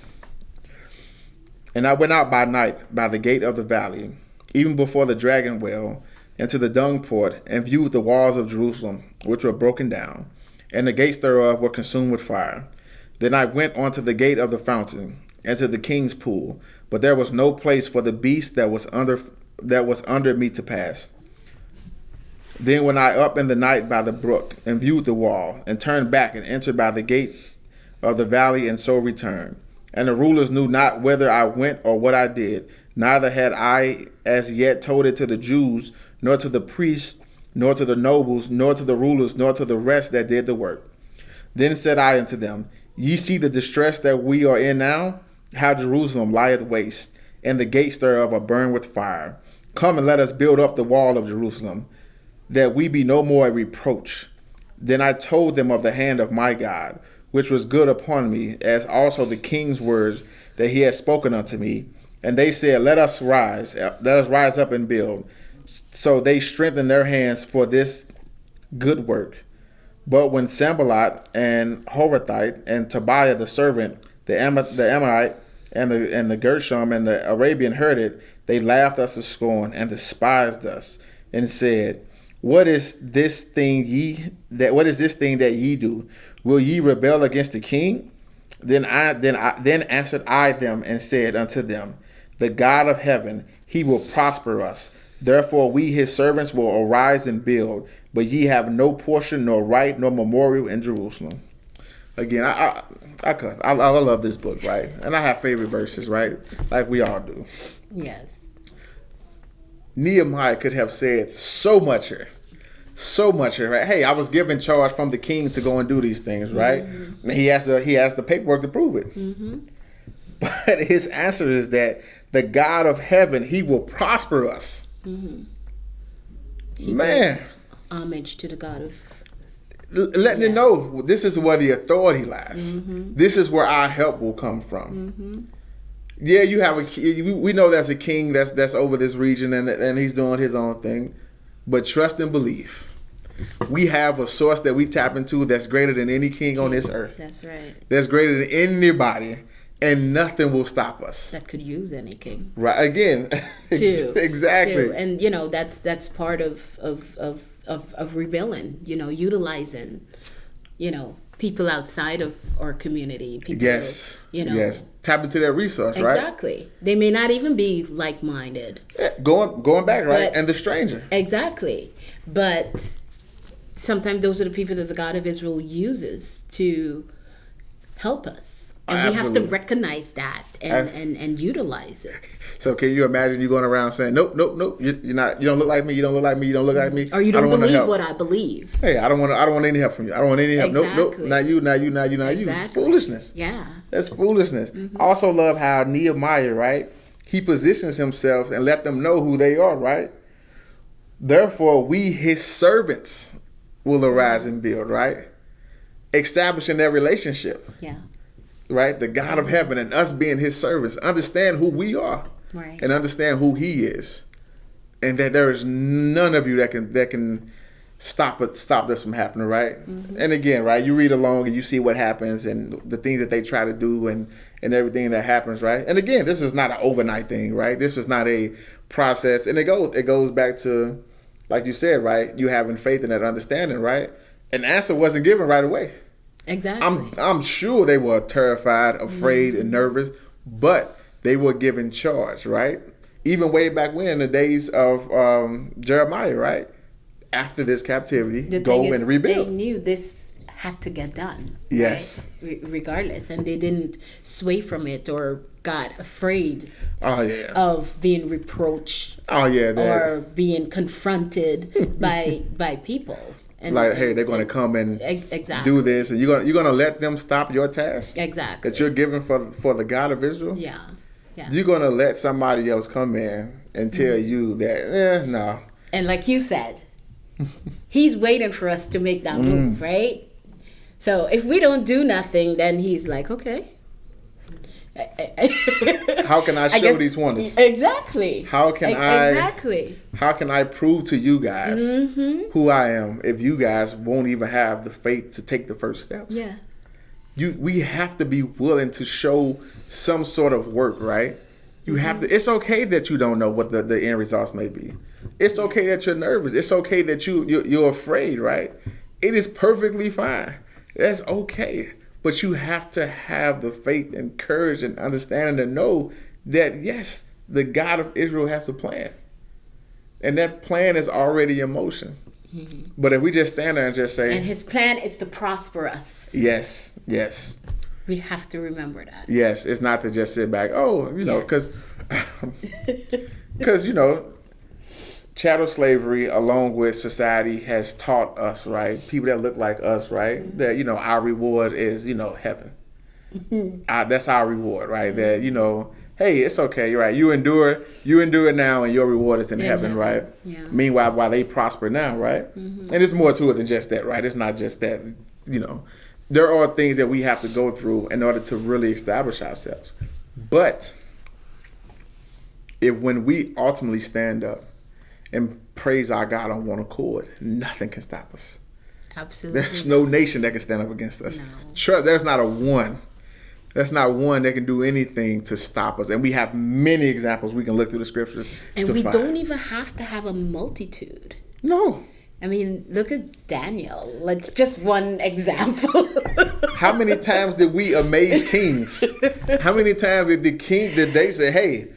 And I went out by night by the gate of the valley, even before the dragon well, into the dung port, and viewed the walls of Jerusalem, which were broken down, and the gates thereof were consumed with fire. Then I went unto the gate of the fountain, and to the king's pool, but there was no place for the beast that was under me to pass. Then went I up in the night by the brook, and viewed the wall, and turned back and entered by the gate of the valley, and so returned. And the rulers knew not whither I went or what I did, neither had I as yet told it to the Jews, nor to the priests, nor to the nobles, nor to the rulers, nor to the rest that did the work. Then said I unto them, Ye see the distress that we are in now, how Jerusalem lieth waste, and the gates thereof are burned with fire. Come and let us build up the wall of Jerusalem, that we be no more a reproach. Then I told them of the hand of my God, which was good upon me, as also the king's words that he had spoken unto me. And they said, Let us rise up and build. So they strengthened their hands for this good work. But when Sanballat and Horathite and Tobiah the servant, the Ammonite, and the Gershom and the Arabian heard it, they laughed us to scorn and despised us, and said, What is this thing that ye do? Will ye rebel against the king? Then answered I them and said unto them, The God of heaven, he will prosper us. Therefore we his servants will arise and build, but ye have no portion, nor right, nor memorial in Jerusalem. Again, I love this book, right? And I have favorite verses, right? Like we all do. Yes. Nehemiah could have said so much here, right? Hey, I was given charge from the king to go and do these things, right? Mm-hmm. And he has the paperwork to prove it. Mm-hmm. But his answer is that the God of heaven, he will prosper us. Mm-hmm. Man, homage to the God of letting you know this is where the authority lies. Mm-hmm. This is where our help will come from. Mm-hmm. Yeah, you have we know there's a king that's over this region and he's doing his own thing, but trust and believe. We have a source that we tap into that's greater than any king on this earth. That's right. That's greater than anybody, and nothing will stop us. That could use any king. Right. Again. Exactly. And that's part of rebelling. Utilizing, people outside of our community. People, yes. Yes. Tap into their resource, right? Exactly. They may not even be like-minded. Yeah, going back, right? And the stranger. Exactly. But sometimes those are the people that the God of Israel uses to help us. And we have to recognize that and utilize it. So can you imagine you going around saying, nope, you're not, you don't look like me, you don't look like me, you don't look like me. Or you don't believe what I believe. Hey, I don't want any help from you. I don't want any help. Exactly. Nope, not you. Exactly. It's foolishness. Yeah. That's foolishness. Mm-hmm. I also love how Nehemiah, right? He positions himself and let them know who they are, right? Therefore, we, his servants, will arise and build, right? Establishing that relationship. Yeah. Right? The God of heaven and us being his servants. Understand who we are. Right. And understand who he is. And that there is none of you that can stop this from happening, right? Mm-hmm. And again, right, you read along and you see what happens and the things that they try to do and everything that happens, right? And again, this is not an overnight thing, right? This is not a process. And it goes back to, like you said, right? You having faith in that understanding, right? An answer wasn't given right away. Exactly. I'm sure they were terrified, afraid, and nervous, but they were given charge, right? Even way back when, in the days of Jeremiah, right? After this captivity, go and rebuild. They knew this had to get done. Yes. Right? Regardless, and they didn't sway from it or got afraid. Of being reproached. Or being confronted by people. And hey, they're going to come and do this, and you're going to let them stop your task. Exactly. That you're given for the God of Israel. Yeah. You're going to let somebody else come in and tell you that, no. And like you said, he's waiting for us to make that move, right? So if we don't do nothing, then he's like, okay. How can I show these wonders? Exactly. How can I prove to you guys who I am if you guys won't even have the faith to take the first steps? Yeah. We have to be willing to show some sort of work, right? You have to. It's okay that you don't know what the end results may be. It's okay that you're nervous. It's okay that you're afraid, right? It is perfectly fine. That's okay. But you have to have the faith and courage and understanding to know that, yes, the God of Israel has a plan. And that plan is already in motion. Mm-hmm. But if we just stand there and just say... And his plan is to prosper us. Yes, yes. We have to remember that. Yes, it's not to just sit back, because, chattel slavery along with society has taught us, right? People that look like us, right? Mm-hmm. That, our reward is, heaven. Mm-hmm. That's our reward, right? Mm-hmm. That, hey, it's okay, right? You endure now, and your reward is in heaven, right? Yeah. Meanwhile, while they prosper now, right? Mm-hmm. And there's more to it than just that, right? It's not just that, There are things that we have to go through in order to really establish ourselves. But when we ultimately stand up and praise our God on one accord, nothing can stop us. Absolutely. There's no nation that can stand up against us. No. There's not a one. That's not one that can do anything to stop us. And we have many examples we can look through the scriptures. And we don't even have to have a multitude. No. I mean, look at Daniel. It's just one example. How many times did we amaze kings? How many times did they say, hey,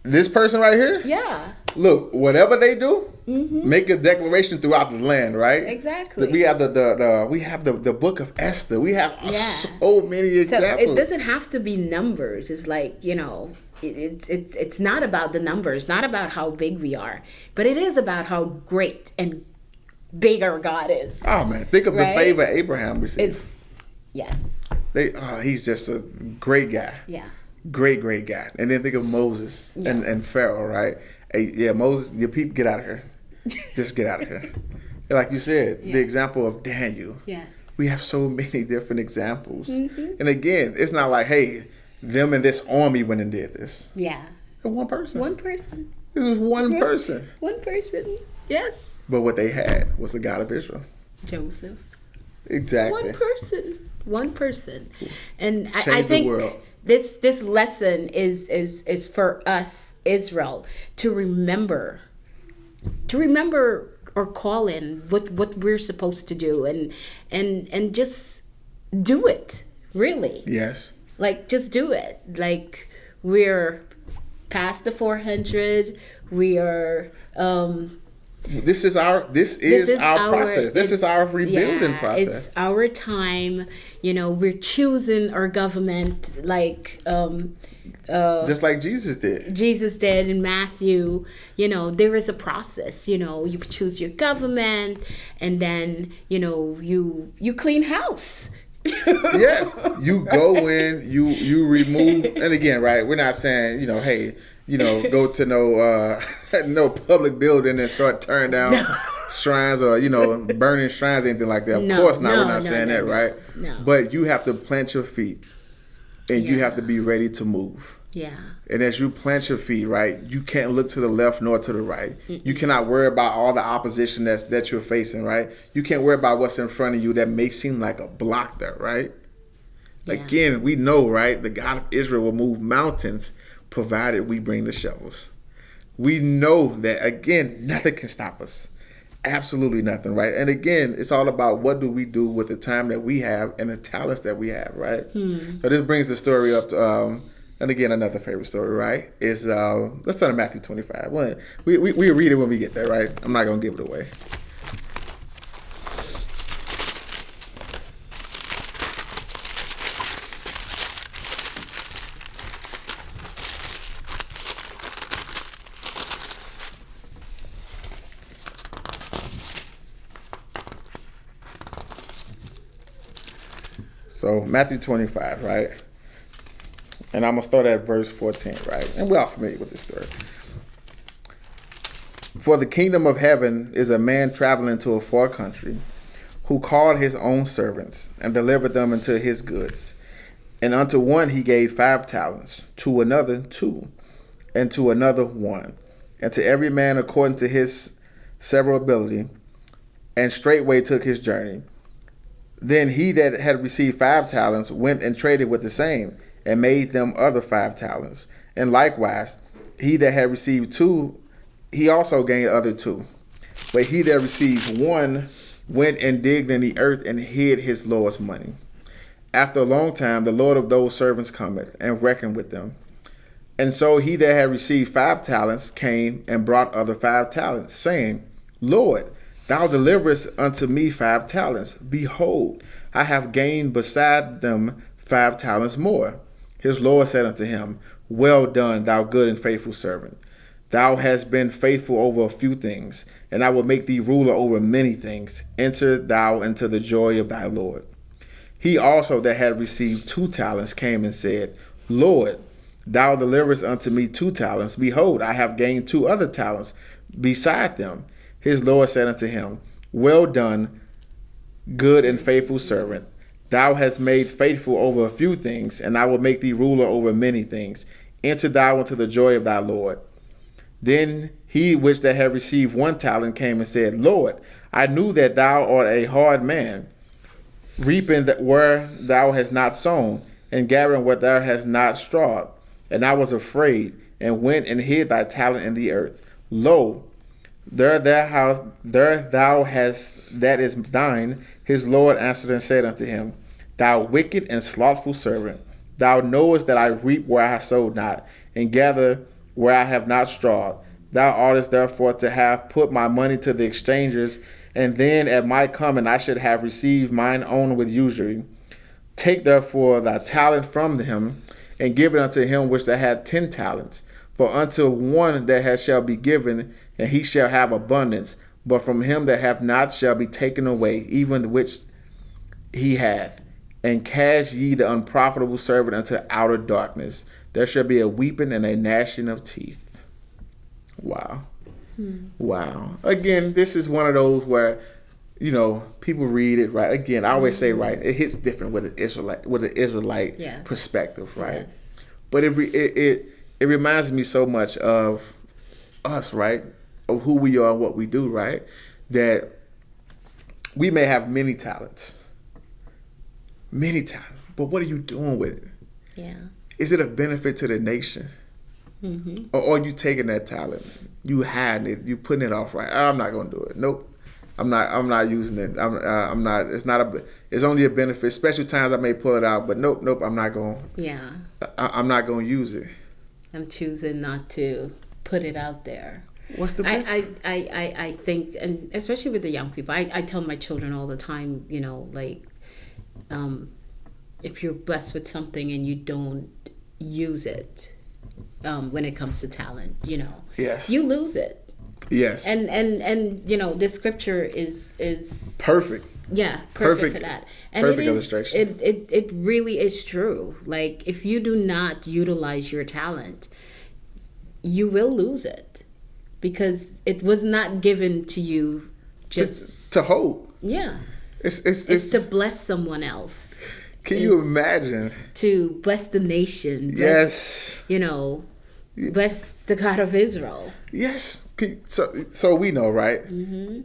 this person right here? Yeah. Look, whatever they do, make a declaration throughout the land, right? Exactly. We have the book of Esther. We have so many examples. So it doesn't have to be numbers. It's like, it's not about the numbers, not about how big we are, but it is about how great and big our God is. Oh man, think of the favor Abraham received. He's just a great guy. Yeah. Great guy. And then think of Moses and Pharaoh, right? Hey, Moses, your people, get out of here. Just get out of here. And like you said, the example of Daniel. Yes. We have so many different examples. Mm-hmm. And again, it's not like, hey, them and this army went and did this. Yeah. One person. One person. This is one person. One person. Yes. But what they had was the God of Israel. Joseph. Exactly. One person. And I think the world. This lesson is for us, Israel, to remember or call in what we're supposed to do and just do it, really. Yes. Like, just do it. Like, we're past the 400. We are This is our process. This is our rebuilding process. It's our time. We're choosing our government, just like Jesus did. Jesus did in Matthew. There is a process. You choose your government, and then you clean house. Yes, you go in, you remove, and again, right? We're not saying hey. Go to no public building and start tearing down shrines or, burning shrines, anything like that. Of course not. We're not saying that, right? No. But you have to plant your feet and you have to be ready to move. Yeah. And as you plant your feet, right, you can't look to the left nor to the right. Mm-mm. You cannot worry about all the opposition that you're facing, right? You can't worry about what's in front of you that may seem like a block there, right? Yeah. Again, we know, right, the God of Israel will move mountains provided we bring the shovels. We know that, again, nothing can stop us. Absolutely nothing, right? And again, it's all about what do we do with the time that we have and the talents that we have, right? So this brings the story up to, and again, another favorite story, right? Is let's turn to Matthew 25. We read it when we get there, right? I'm not going to give it away. So Matthew 25, right? And I'm going to start at verse 14, right? And we're all familiar with this story. For the kingdom of heaven is a man traveling to a far country who called his own servants and delivered them into his goods. And unto one he gave 5 talents, to another 2, and to another 1, and to every man according to his several ability, and straightway took his journey. Then he that had received 5 talents went and traded with the same, and made them other 5 talents. And likewise, he that had received 2, he also gained other 2. But he that received 1 went and digged in the earth and hid his Lord's money. After a long time, the Lord of those servants cometh, and reckoned with them. And so he that had received 5 talents came and brought other 5 talents, saying, Lord, thou deliverest unto me 5 talents. Behold, I have gained beside them 5 talents more. His Lord said unto him, Well done, thou good and faithful servant. Thou hast been faithful over a few things, and I will make thee ruler over many things. Enter thou into the joy of thy Lord. He also that had received 2 talents came and said, Lord, thou deliverest unto me 2 talents. Behold, I have gained 2 other talents beside them. His Lord said unto him, Well done, good and faithful servant. Thou hast made faithful over a few things, and I will make thee ruler over many things. Enter thou into the joy of thy Lord. Then he which that had received 1 talent came and said, Lord, I knew that thou art a hard man, reaping where thou hast not sown, and gathering where thou hast not strawed. And I was afraid, and went and hid thy talent in the earth. Lo, there thou hast that is thine. His Lord answered and said unto him, Thou wicked and slothful servant, thou knowest that I reap where I sowed not, and gather where I have not strawed. Thou oughtest therefore to have put my money to the exchangers, and then at my coming I should have received mine own with usury. Take therefore thy talent from him, and give it unto him which that had 10 talents. For unto one that shall be given, and he shall have abundance. But from him that hath not shall be taken away, even which he hath. And cast ye the unprofitable servant into outer darkness. There shall be a weeping and a gnashing of teeth. Wow. Wow. Again, this is one of those where, people read it, right? Again, I always say, right, it hits different with an Israelite yes. perspective, right? Yes. But it reminds me so much of us, right? Of who we are and what we do, right? That we may have many talents, but what are you doing with it? Yeah. Is it a benefit to the nation? Mm-hmm. Or are you taking that talent, you hiding it, you putting it off, right? I'm not going to do it. Nope. I'm not using it. I'm not. It's only a benefit. Special times I may pull it out, but nope. I'm not going. Yeah. I'm not going to use it. I'm choosing not to put it out there. What's the benefit? I think, and especially with the young people, I tell my children all the time, if you're blessed with something and you don't use it, when it comes to talent, yes, you lose it. Yes. And this scripture is perfect. Yeah, perfect for that. And perfect illustration. It really is true. Like, if you do not utilize your talent, you will lose it, because it was not given to you just to hold. Yeah. It's to bless someone else. Can you imagine? To bless the nation. Yes. Bless the God of Israel. Yes. So we know, right? Mm-hmm.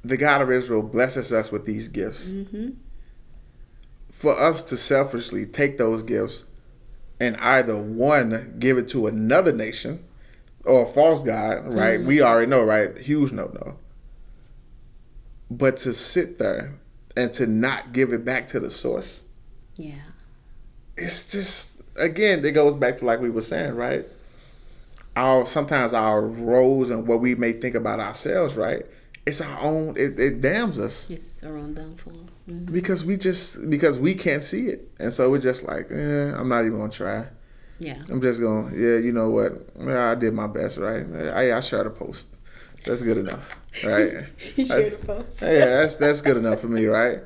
The God of Israel blesses us with these gifts. Mm-hmm. For us to selfishly take those gifts and either one, give it to another nation or a false god, right? Mm-hmm. We already know, right? Huge no. But to sit there and to not give it back to the source. Yeah. It's just, again, it goes back to, like we were saying, right? Sometimes our roles and what we may think about ourselves, right? It's our own, it damns us. It's our own downfall. Mm-hmm. Because we can't see it. And so we're just like, I'm not even going to try. Yeah. I'm just going, you know what? I did my best, right? I shared a post. That's good enough, right? You shared a post. Yeah, that's good enough for me, right?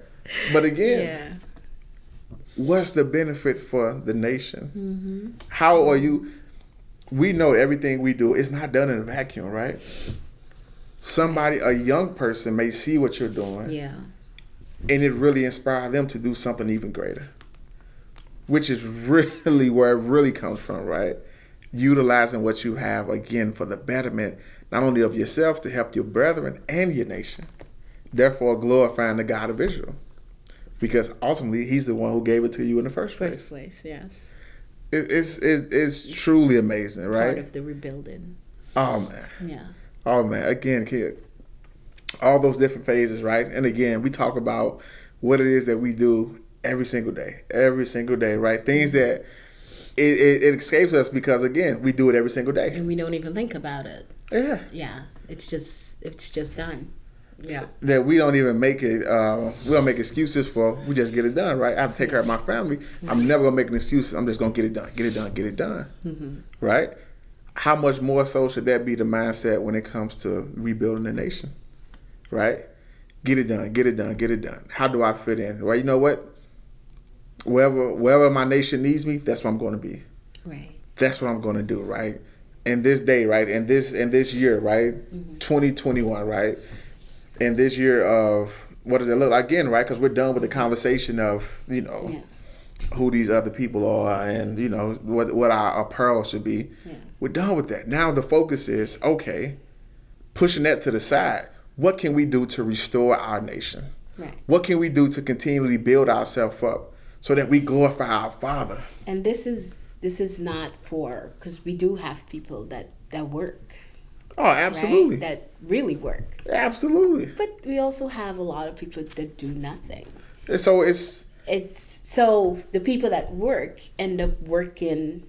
But again, what's the benefit for the nation? Mm-hmm. How are you? We know everything we do is not done in a vacuum, right? A young person may see what you're doing. Yeah. And it really inspires them to do something even greater. Which is really where it really comes from, right? Utilizing what you have, again, for the betterment, not only of yourself, to help your brethren and your nation. Therefore, glorifying the God of Israel. Because ultimately, he's the one who gave it to you in the first place. Yes. It's truly amazing, right? Part of the rebuilding. Oh, man. Yeah. Oh, man. Again, kid, all those different phases, right? And again, we talk about what it is that we do every single day, right? Things that it escapes us because, again, we do it every single day. And we don't even think about it. Yeah. Yeah. It's just done. Yeah. That we don't even make it, we don't make excuses for, we just get it done, right? I have to take care of my family. I'm never going to make an excuse. I'm just going to get it done, right? How much more so should that be the mindset when it comes to rebuilding the nation, right? Get it done. How do I fit in, right? You know what? Wherever my nation needs me, that's where I'm going to be. Right. That's what I'm going to do, right? In this day, right? In this year, right? 2021, right? In this year of, what does it look like again, right? Because we're done with the conversation of, who these other people are and, what our apparel should be. Yeah. We're done with that. Now the focus is, okay, pushing that to the side. What can we do to restore our nation? Right. What can we do to continually build ourselves up so that we glorify our Father? And this is not for, because we do have people that work. Oh, absolutely. Right? That really work. Absolutely. But we also have a lot of people that do nothing. And so so the people that work end up working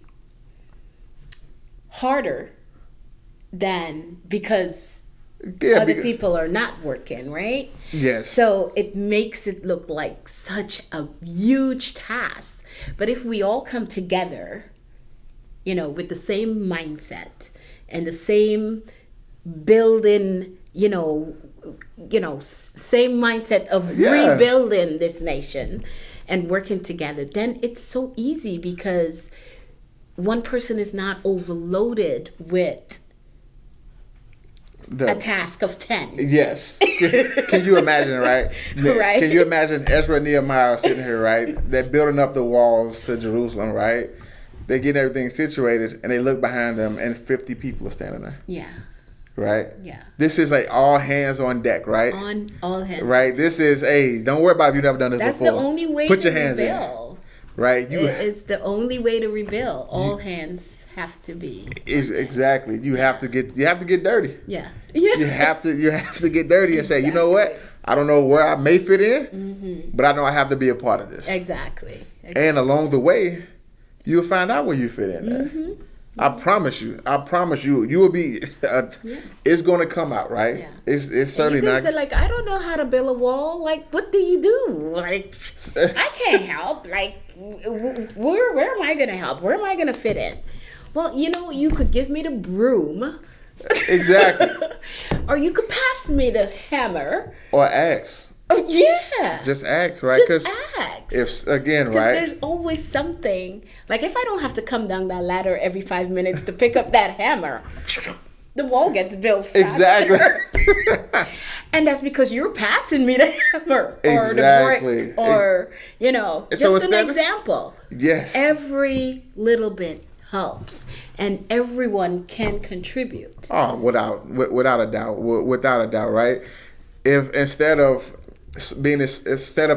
harder than because other people are not working, right? Yes. So it makes it look like such a huge task. But if we all come together, with the same mindset and the same building, same mindset of rebuilding this nation and working together, then it's so easy because one person is not overloaded with a task of 10. Yes. Can you imagine, right? Right. Can you imagine Ezra and Nehemiah sitting here, right? They're building up the walls to Jerusalem, right? They're getting everything situated, and they look behind them, and 50 people are standing there. Yeah. Right? Yeah. This is like all hands on deck, right? On all hands. Right? This is, don't worry about it if you've never done this before. That's the only way Put to your hands rebuild. In. Right? It's the only way to rebuild. All hands have to be. Exactly. You have to get dirty. Yeah. You have to get dirty and say, you know what? I don't know where I may fit in, but I know I have to be a part of this. Exactly. And along the way, you'll find out where you fit in there. I promise you, you will be. It's going to come out, right? Yeah. It's certainly not. Say, like, I don't know how to build a wall. Like, what do you do? Like, I can't help. Like, where am I going to help? Where am I going to fit in? Well, you could give me the broom. Exactly. Or you could pass me the hammer. Or axe. Oh, yeah. Just ask, right? Just ask. If again, right? There's always something. Like if I don't have to come down that ladder every 5 minutes to pick up that hammer, the wall gets built faster. Exactly. And that's because you're passing me the hammer or exactly. the brick or just an example. Yes. Every little bit helps, and everyone can contribute. Oh, without a doubt, right? If instead of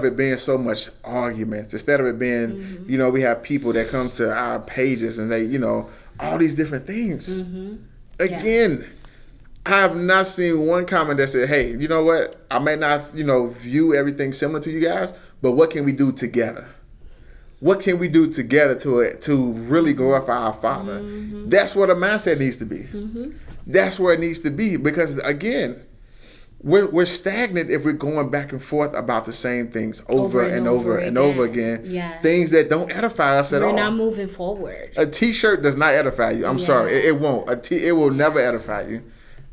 it being so much arguments, instead of it being, we have people that come to our pages and they, all these different things. Again, I have not seen one comment that said, hey, you know what? I may not, view everything similar to you guys, but what can we do together? What can we do together to really glorify our Father? That's where the mindset needs to be. That's where it needs to be because, again, we're stagnant if we're going back and forth about the same things over and over again. Yeah. Things that don't edify us at all. We're not moving forward. A T-shirt does not edify you. I'm sorry. It won't. It will never edify you.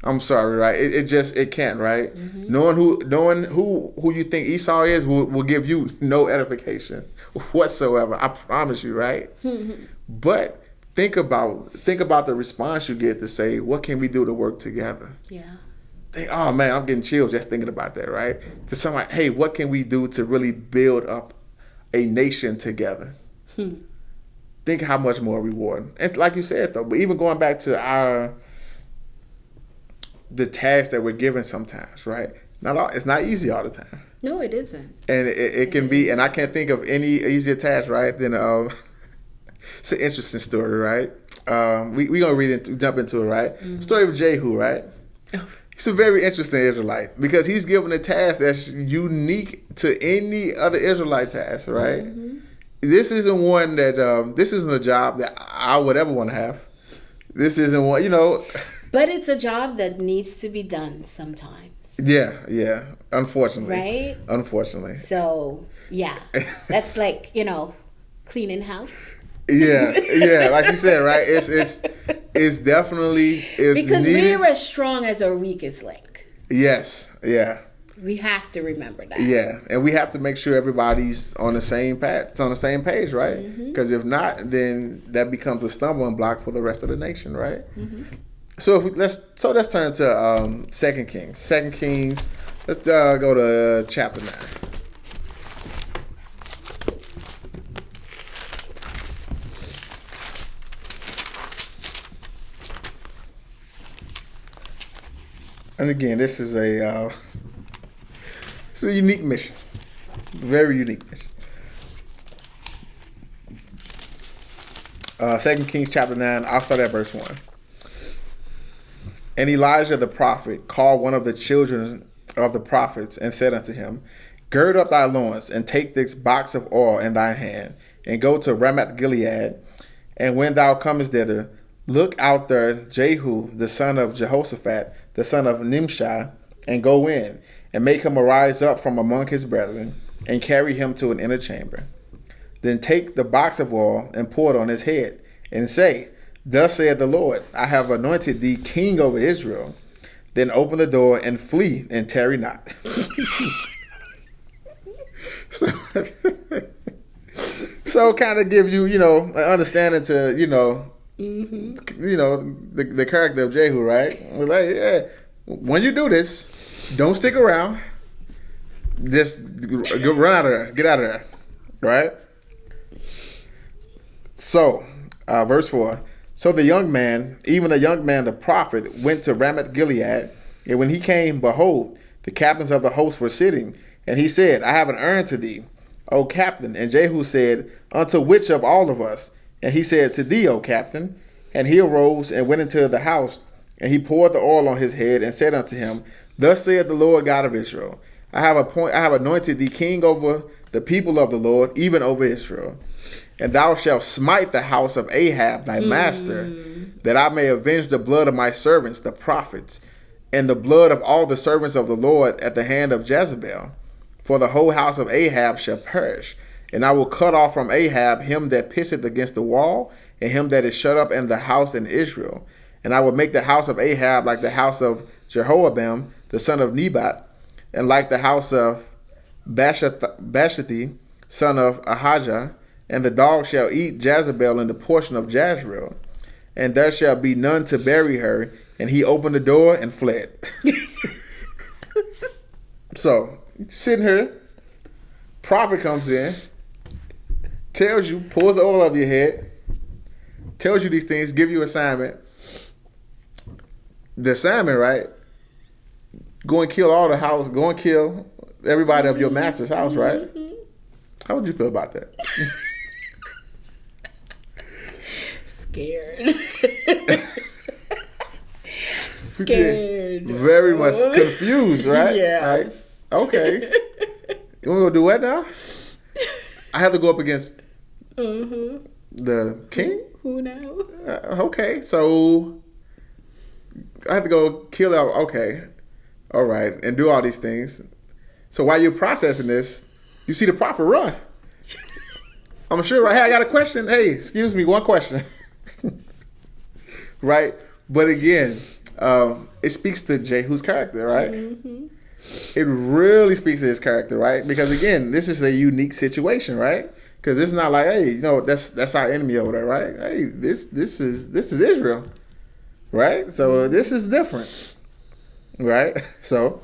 I'm sorry, right? It can't, right? Knowing who you think Esau is will give you no edification whatsoever. I promise you, right? But think about the response you get to say, what can we do to work together? Yeah. Oh man, I'm getting chills just thinking about that, right? To somebody, hey, what can we do to really build up a nation together? Think how much more rewarding. It's like you said though, but even going back to the tasks that we're given sometimes, right? It's not easy all the time. No, it isn't. And it can be, and I can't think of any easier task, right? Than it's an interesting story, right? We gonna jump into it, right? Story of Jehu, right? He's a very interesting Israelite because he's given a task that's unique to any other Israelite task, right? Mm-hmm. This isn't one that, this isn't a job that I would ever want to have. This isn't one, But it's a job that needs to be done sometimes. Yeah. Unfortunately. Right? Unfortunately. So, yeah. That's like, cleaning house. Yeah. Like you said, right? It's definitely because needed. we're as strong as our weakest link. Yes. Yeah. We have to remember that. Yeah, and we have to make sure everybody's on the same path, it's on the same page, right? Because if not, then that becomes a stumbling block for the rest of the nation, right? Mm-hmm. So let's turn to 2 Kings. 2 Kings. Let's go to chapter 9. And again, this is it's a unique mission. Very unique mission. 2 Kings chapter 9, I'll start at verse 1. And Elijah the prophet called one of the children of the prophets and said unto him, Gird up thy loins, and take this box of oil in thy hand, and go to Ramoth Gilead. And when thou comest thither, look out there Jehu the son of Jehoshaphat, the son of Nimshi, and go in, and make him arise up from among his brethren, and carry him to an inner chamber. Then take the box of oil, and pour it on his head, and say, Thus saith the Lord, I have anointed thee king over Israel. Then open the door, and flee, and tarry not. So kind of give you, an understanding to, the character of Jehu, right? Like, yeah, when you do this, don't stick around. Just run out of there. Get out of there. Right? So, verse 4. So the young man, even the young man, the prophet, went to Ramoth Gilead. And when he came, behold, the captains of the host were sitting. And he said, I have an errand to thee, O captain. And Jehu said, Unto which of all of us? And he said, To thee, O captain. And he arose and went into the house. And he poured the oil on his head and said unto him, Thus saith the Lord God of Israel, I have anointed thee king over the people of the Lord, even over Israel. And thou shalt smite the house of Ahab thy master, that I may avenge the blood of my servants, the prophets, and the blood of all the servants of the Lord at the hand of Jezebel. For the whole house of Ahab shall perish. And I will cut off from Ahab him that pisseth against the wall, and him that is shut up in the house in Israel. And I will make the house of Ahab like the house of Jehoram, the son of Nebat, and like the house of Bashathi, son of Ahijah. And the dog shall eat Jezebel in the portion of Jezreel, and there shall be none to bury her. And he opened the door and fled. So, sitting here, prophet comes in, tells you, pulls the oil over your head, tells you these things, give you assignment. The assignment, right? Go and kill all the house, go and kill everybody of your master's house, right? How would you feel about that? Scared. Scared. Very much confused, right? Yes. Like, okay. You want to go do what now? I have to go up against the king? Who now? Okay, so I have to go kill out. Okay. All right. And do all these things. So while you're processing this, you see the prophet run. I'm sure, right? Hey, I got a question. Hey, excuse me, one question. Right? But again, it speaks to Jehu's character, right? Mm-hmm. It really speaks to his character, right? Because again, this is a unique situation, right? Because it's not like, hey, that's our enemy over there, right? Hey, this is Israel, right? So this is different, right? So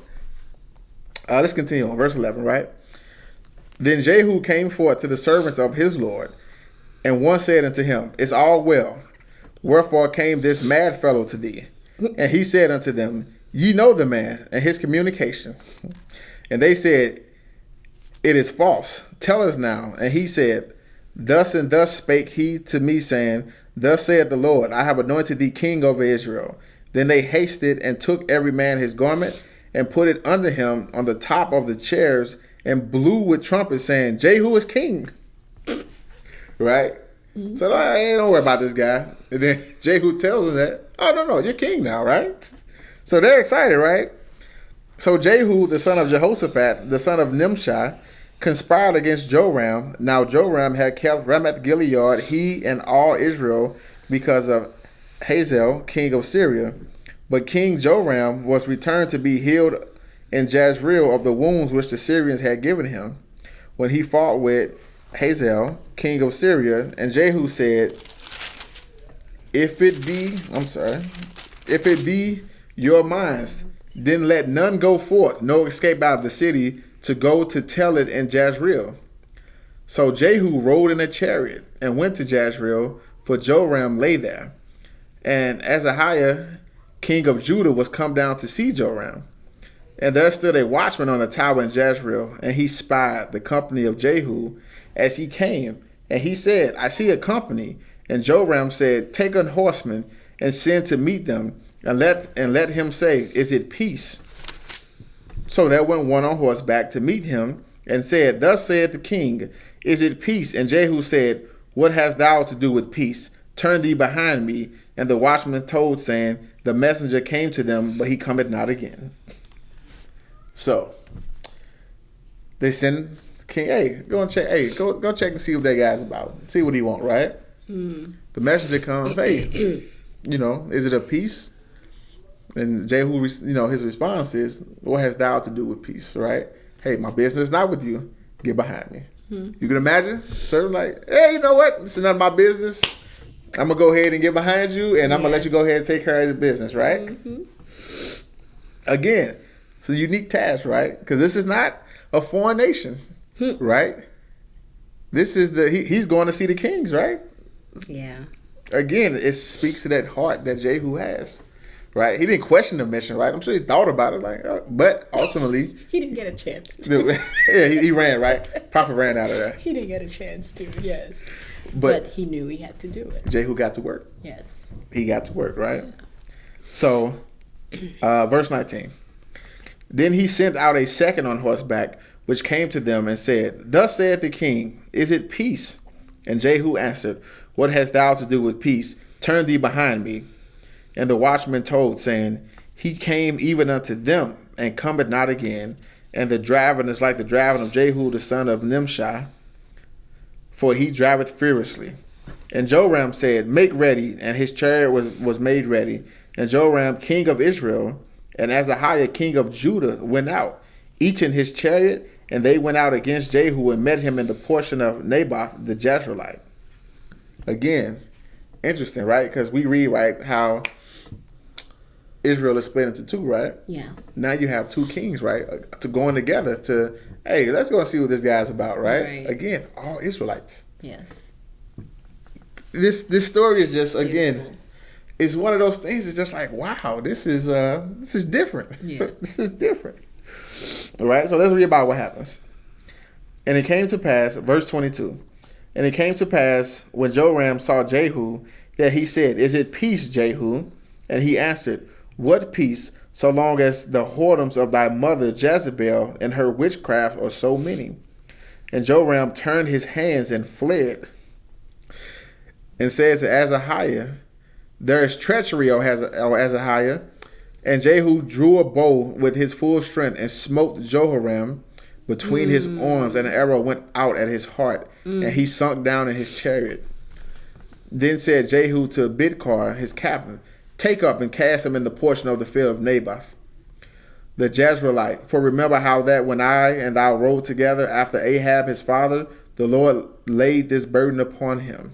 let's continue on verse 11, right? Then Jehu came forth to the servants of his Lord, and one said unto him, It's all well. Wherefore came this mad fellow to thee? And he said unto them, Ye know the man and his communication. And they said, It is false. Tell us now. And he said, Thus and thus spake he to me, saying, Thus saith the Lord, I have anointed thee king over Israel. Then they hasted and took every man his garment and put it under him on the top of the chairs and blew with trumpets, saying, Jehu is king. Right? Mm-hmm. So don't worry about this guy. And then Jehu tells them that, oh, no, you're king now, right? So they're excited, right? So Jehu, the son of Jehoshaphat, the son of Nimshi, conspired against Joram. Now Joram had kept Ramoth Gilead, he and all Israel, because of Hazael, king of Syria. But King Joram was returned to be healed in Jezreel of the wounds which the Syrians had given him, when he fought with Hazael, king of Syria. And Jehu said, If it be your minds, then let none go forth, no escape out of the city, to go to tell it in Jezreel. So Jehu rode in a chariot and went to Jezreel, for Joram lay there. And Ahaziah, king of Judah, was come down to see Joram. And there stood a watchman on the tower in Jezreel, and he spied the company of Jehu as he came. And he said, I see a company. And Joram said, Take an horseman and send to meet them, and let him say, Is it peace? So there went one on horseback to meet him, and said, Thus saith the king, Is it peace? And Jehu said, What hast thou to do with peace? Turn thee behind me. And the watchman told, saying, The messenger came to them, but he cometh not again. So they send the king, go and check. Go check and see what that guy's about. See what he want, right? The messenger comes, is it a peace? And Jehu, his response is, What hast thou to do with peace, right? Hey, my business is not with you. Get behind me. You can imagine? So like, hey, you know what? This is none of my business. I'm going to go ahead and get behind you, and I'm going to let you go ahead and take care of the business, right? Mm-hmm. Again, it's a unique task, right? Because this is not a foreign nation, right? This is he's going to see the kings, right? Yeah. Again, it speaks to that heart that Jehu has, right? He didn't question the mission, right? I'm sure he thought about it, but ultimately he didn't get a chance to. Yeah, he ran, right? Prophet ran out of there. He didn't get a chance to, yes. But he knew he had to do it. Jehu got to work. Yes. He got to work, right? Yeah. So, verse 19. Then he sent out a second on horseback, which came to them and said, Thus saith the king, Is it peace? And Jehu answered, What hast thou to do with peace? Turn thee behind me. And the watchman told, saying, He came even unto them, and cometh not again. And the driving is like the driving of Jehu the son of Nimshi, for he driveth furiously. And Joram said, Make ready. And his chariot was made ready. And Joram, king of Israel, and Ahaziah, king of Judah, went out, each in his chariot, and they went out against Jehu and met him in the portion of Naboth the Jezreelite. Again, interesting, right? Because we read, right, how Israel is split into two, right? Yeah. Now you have two kings, right, to going together to, hey, let's go and see what this guy's about, right? Again, all Israelites. Yes. This story is just, again, it's one of those things. It's just like, wow, this is different. Yeah. This is different. All right, so let's read about what happens. And it came to pass, verse 22. And it came to pass when Joram saw Jehu that he said, Is it peace, Jehu? And he answered, What peace, so long as the whoredoms of thy mother Jezebel and her witchcraft are so many? And Joram turned his hands and fled, and said to Ahaziah, There is treachery, O Ahaziah. And Jehu drew a bow with his full strength and smote Jehoram between his arms, and an arrow went out at his heart, and he sunk down in his chariot. Then said Jehu to Bidkar, his captain, Take up and cast him in the portion of the field of Naboth the Jezreelite. For remember how that when I and thou rode together after Ahab his father, the Lord laid this burden upon him.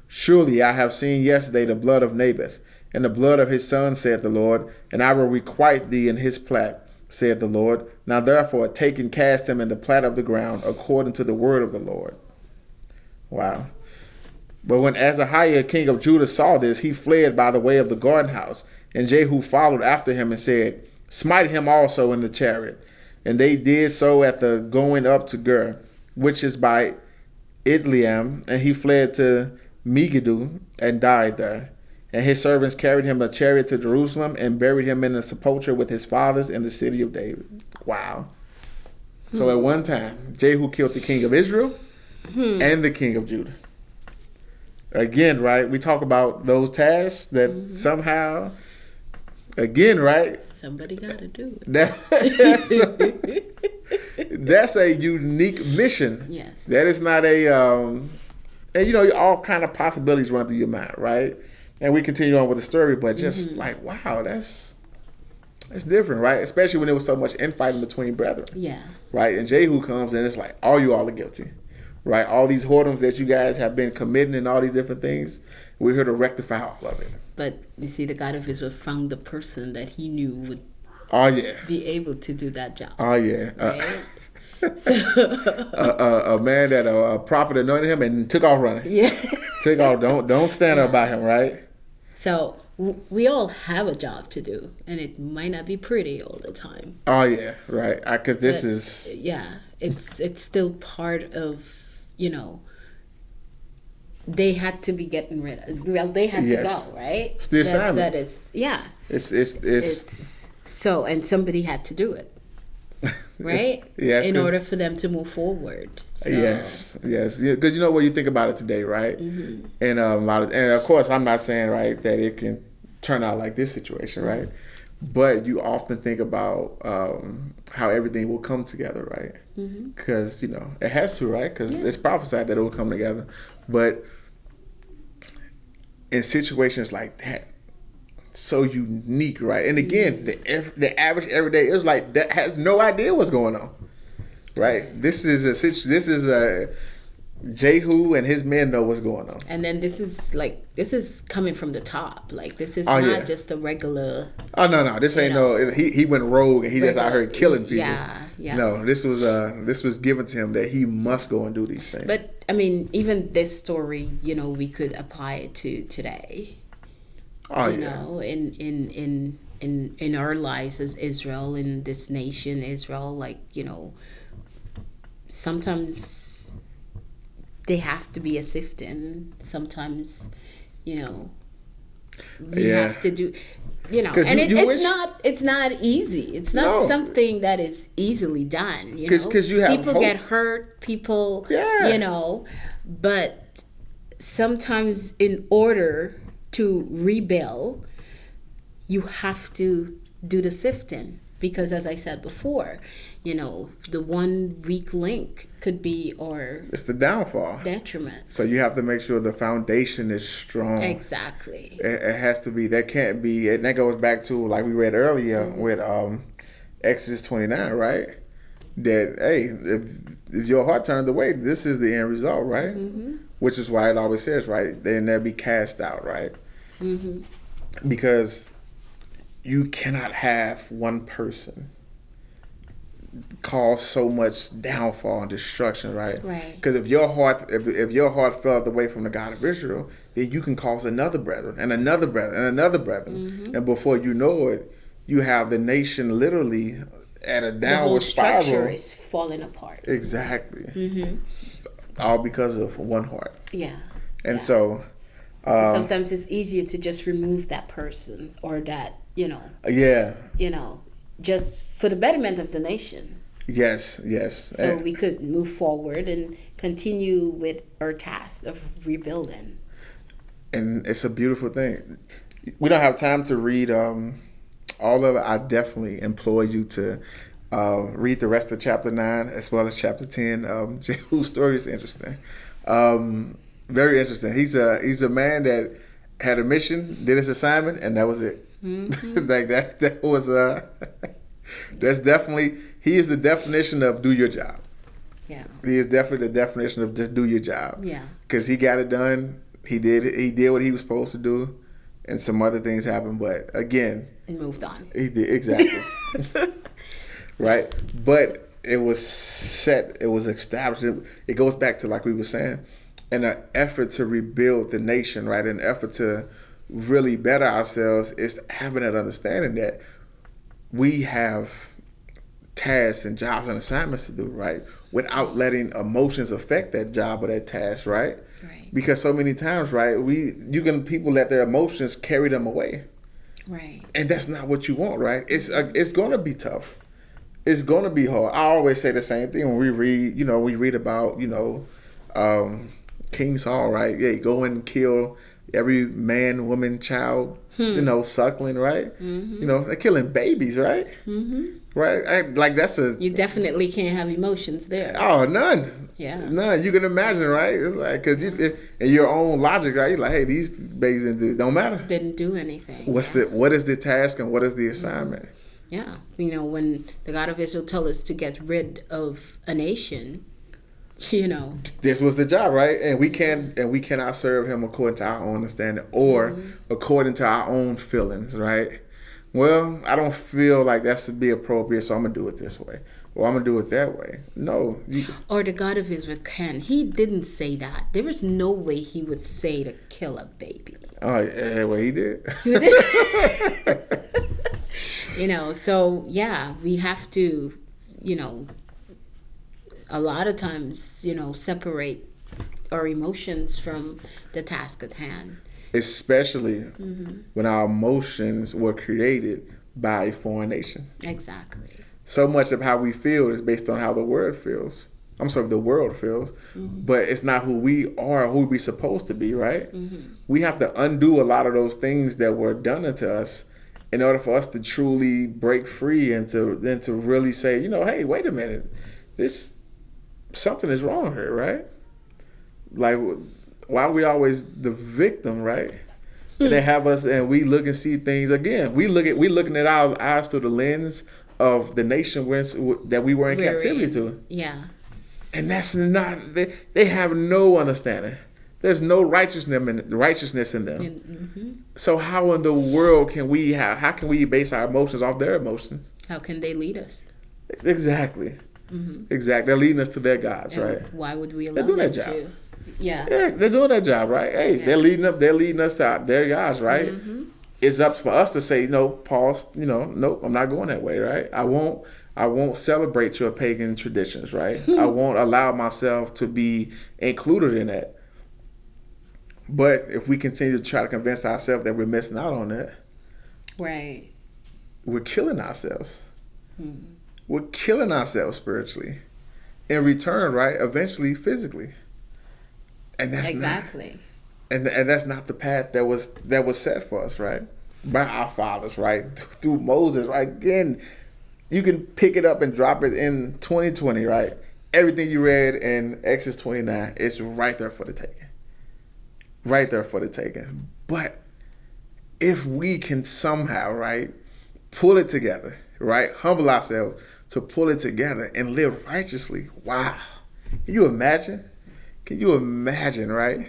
Surely I have seen yesterday the blood of Naboth, and the blood of his son, saith the Lord, and I will requite thee in his plat, saith the Lord. Now therefore take and cast him in the plat of the ground, according to the word of the Lord. Wow. But when Ahaziah, king of Judah, saw this, he fled by the way of the garden house. And Jehu followed after him and said, Smite him also in the chariot. And they did so at the going up to Gur, which is by Idliam, and he fled to Megiddo and died there. And his servants carried him a chariot to Jerusalem and buried him in a sepulchre with his fathers in the city of David. Wow. So at one time, Jehu killed the king of Israel and the king of Judah. Again, right, we talk about those tasks that somehow, again, right? Somebody got to do it. That's a unique mission. Yes. That is not a, and you know, all kind of possibilities run through your mind, right? And we continue on with the story, but just like, wow, that's different, right? Especially when there was so much infighting between brethren. Yeah. Right? And Jehu comes and it's like, all you all are guilty. Right? All these whoredoms that you guys have been committing and all these different things, we're here to rectify all of it. But you see, the God of Israel found the person that he knew would be able to do that job. Oh, yeah. Right? A man that a prophet anointed him and took off running. Yeah. Took off. Don't stand up by him, right? So we all have a job to do, and it might not be pretty all the time. Oh, yeah. Right. Because this is... Yeah. It's still part of, you know, they had to be getting rid of. Well, they had to go, right? It's the assignment. It's so, and somebody had to do it, right? In order for them to move forward. So. Yes. Because you know what, you think about it today, right? And and of course, I'm not saying right that it can turn out like this situation, right? But you often think about how everything will come together, right? Because, you know, it has to, right? Because it's prophesied that it will come together. But in situations like that, so unique, right? And again, the average everyday Israelite that has no idea what's going on, right? This is a Jehu and his men know what's going on. And then this is coming from the top. Like, this is not just a regular. Oh no, this ain't no. He went rogue and he just out here killing people. Yeah. No, this was given to him that he must go and do these things. But I mean, even this story, you know, we could apply it to today. Oh you know, in our lives as Israel, in this nation, Israel, like, you know, sometimes they have to be a sifting. Sometimes, you know, we have to do, you know, and it's not easy. It's not something that is easily done. You know, because you have people get hurt, people, you know, but sometimes in order to rebuild, you have to do the sifting. Because as I said before, you know, the one weak link could be it's the downfall. Detriment. So you have to make sure the foundation is strong. Exactly. It has to be. That can't be. And that goes back to, like we read earlier with Exodus 29, right? That, hey, if your heart turns away, this is the end result, right? Which is why it always says, right, then they'll be cast out, right? Because you cannot have one person cause so much downfall and destruction, right? Right. Because if your heart fell away from the God of Israel, then you can cause another brother and another brother and another brother, and before you know it, you have the nation literally at a downward spiral. The whole structure is falling apart. Exactly. All because of one heart. Yeah. And so sometimes it's easier to just remove that person or that, you know. You know, just for the betterment of the nation. Yes. So we could move forward and continue with our task of rebuilding. And it's a beautiful thing. We don't have time to read all of it. I definitely implore you to read the rest of chapter 9 as well as chapter 10. Jehu's story is interesting. Very interesting. He's a man that had a mission, did his assignment, and that was it. Like that was that's definitely, he is the definition of do your job. Yeah. He is definitely the definition of just do your job. Yeah. Because he got it done. He did what he was supposed to do, and some other things happened. But again, and moved on. He did exactly. Right, but it was set. It was established. It goes back to, like we were saying, in an effort to rebuild the nation, right? An effort to really better ourselves is having that understanding that we have tasks and jobs and assignments to do, right? Without letting emotions affect that job or that task, right? Right. Because so many times, right, people let their emotions carry them away. Right. And that's not what you want, right? It's going to be tough. It's going to be hard. I always say the same thing when we read about, King Saul, right? Yeah, go and kill every man, woman, child, suckling, right? Mm-hmm. They're killing babies, right? Mm-hmm. Right? You definitely can't have emotions there. Oh, none. Yeah. None. You can imagine, right? It's like, because in your own logic, right? You're like, hey, these babies don't matter. Didn't do anything. What is the task and what is the assignment? Yeah. When the God of Israel told us to get rid of a nation, this was the job, right? And we cannot serve him according to our own understanding or according to our own feelings, right? Well, I don't feel like that's to be appropriate, so I'm gonna do it this way, or I'm gonna do it that way. No. Or the God of Israel He didn't say that. There was no way he would say to kill a baby. Oh, yeah, well, he did. So yeah, we have to, a lot of times, separate our emotions from the task at hand. Especially when our emotions were created by a foreign nation. Exactly. So much of how we feel is based on how the world feels. The world feels. But it's not who we are, who we're supposed to be, right? We have to undo a lot of those things that were done unto us in order for us to truly break free and to really say, hey, wait a minute, something is wrong here, right? Like, why are we always the victim, right? And they have us, and we look and see things again. We looking at our eyes through the lens of the nation that we were in captivity to. Yeah. And that's not. They have no understanding. There's no righteousness in them. So how in the world can we how can we base our emotions off their emotions? How can they lead us? Exactly. Exactly. They're leading us to their gods, and right? Why would we allow them to? Yeah, they're doing that job, right? Hey, they're leading us to their gods, right? It's up for us to say, pause, nope, I'm not going that way, right? I won't celebrate your pagan traditions, right? I won't allow myself to be included in that. But if we continue to try to convince ourselves that we're missing out on that, right, we're killing ourselves. We're killing ourselves spiritually. In return, right? Eventually, physically. And that's exactly. And that's not the path that was set for us, right? By our fathers, right? Through Moses, right? Again, you can pick it up and drop it in 2020, right? Everything you read in Exodus 29 is right there for the taking. Right there for the taking. But if we can somehow, right, pull it together, right? Humble ourselves to pull it together and live righteously. Wow. Can you imagine? Can you imagine, right?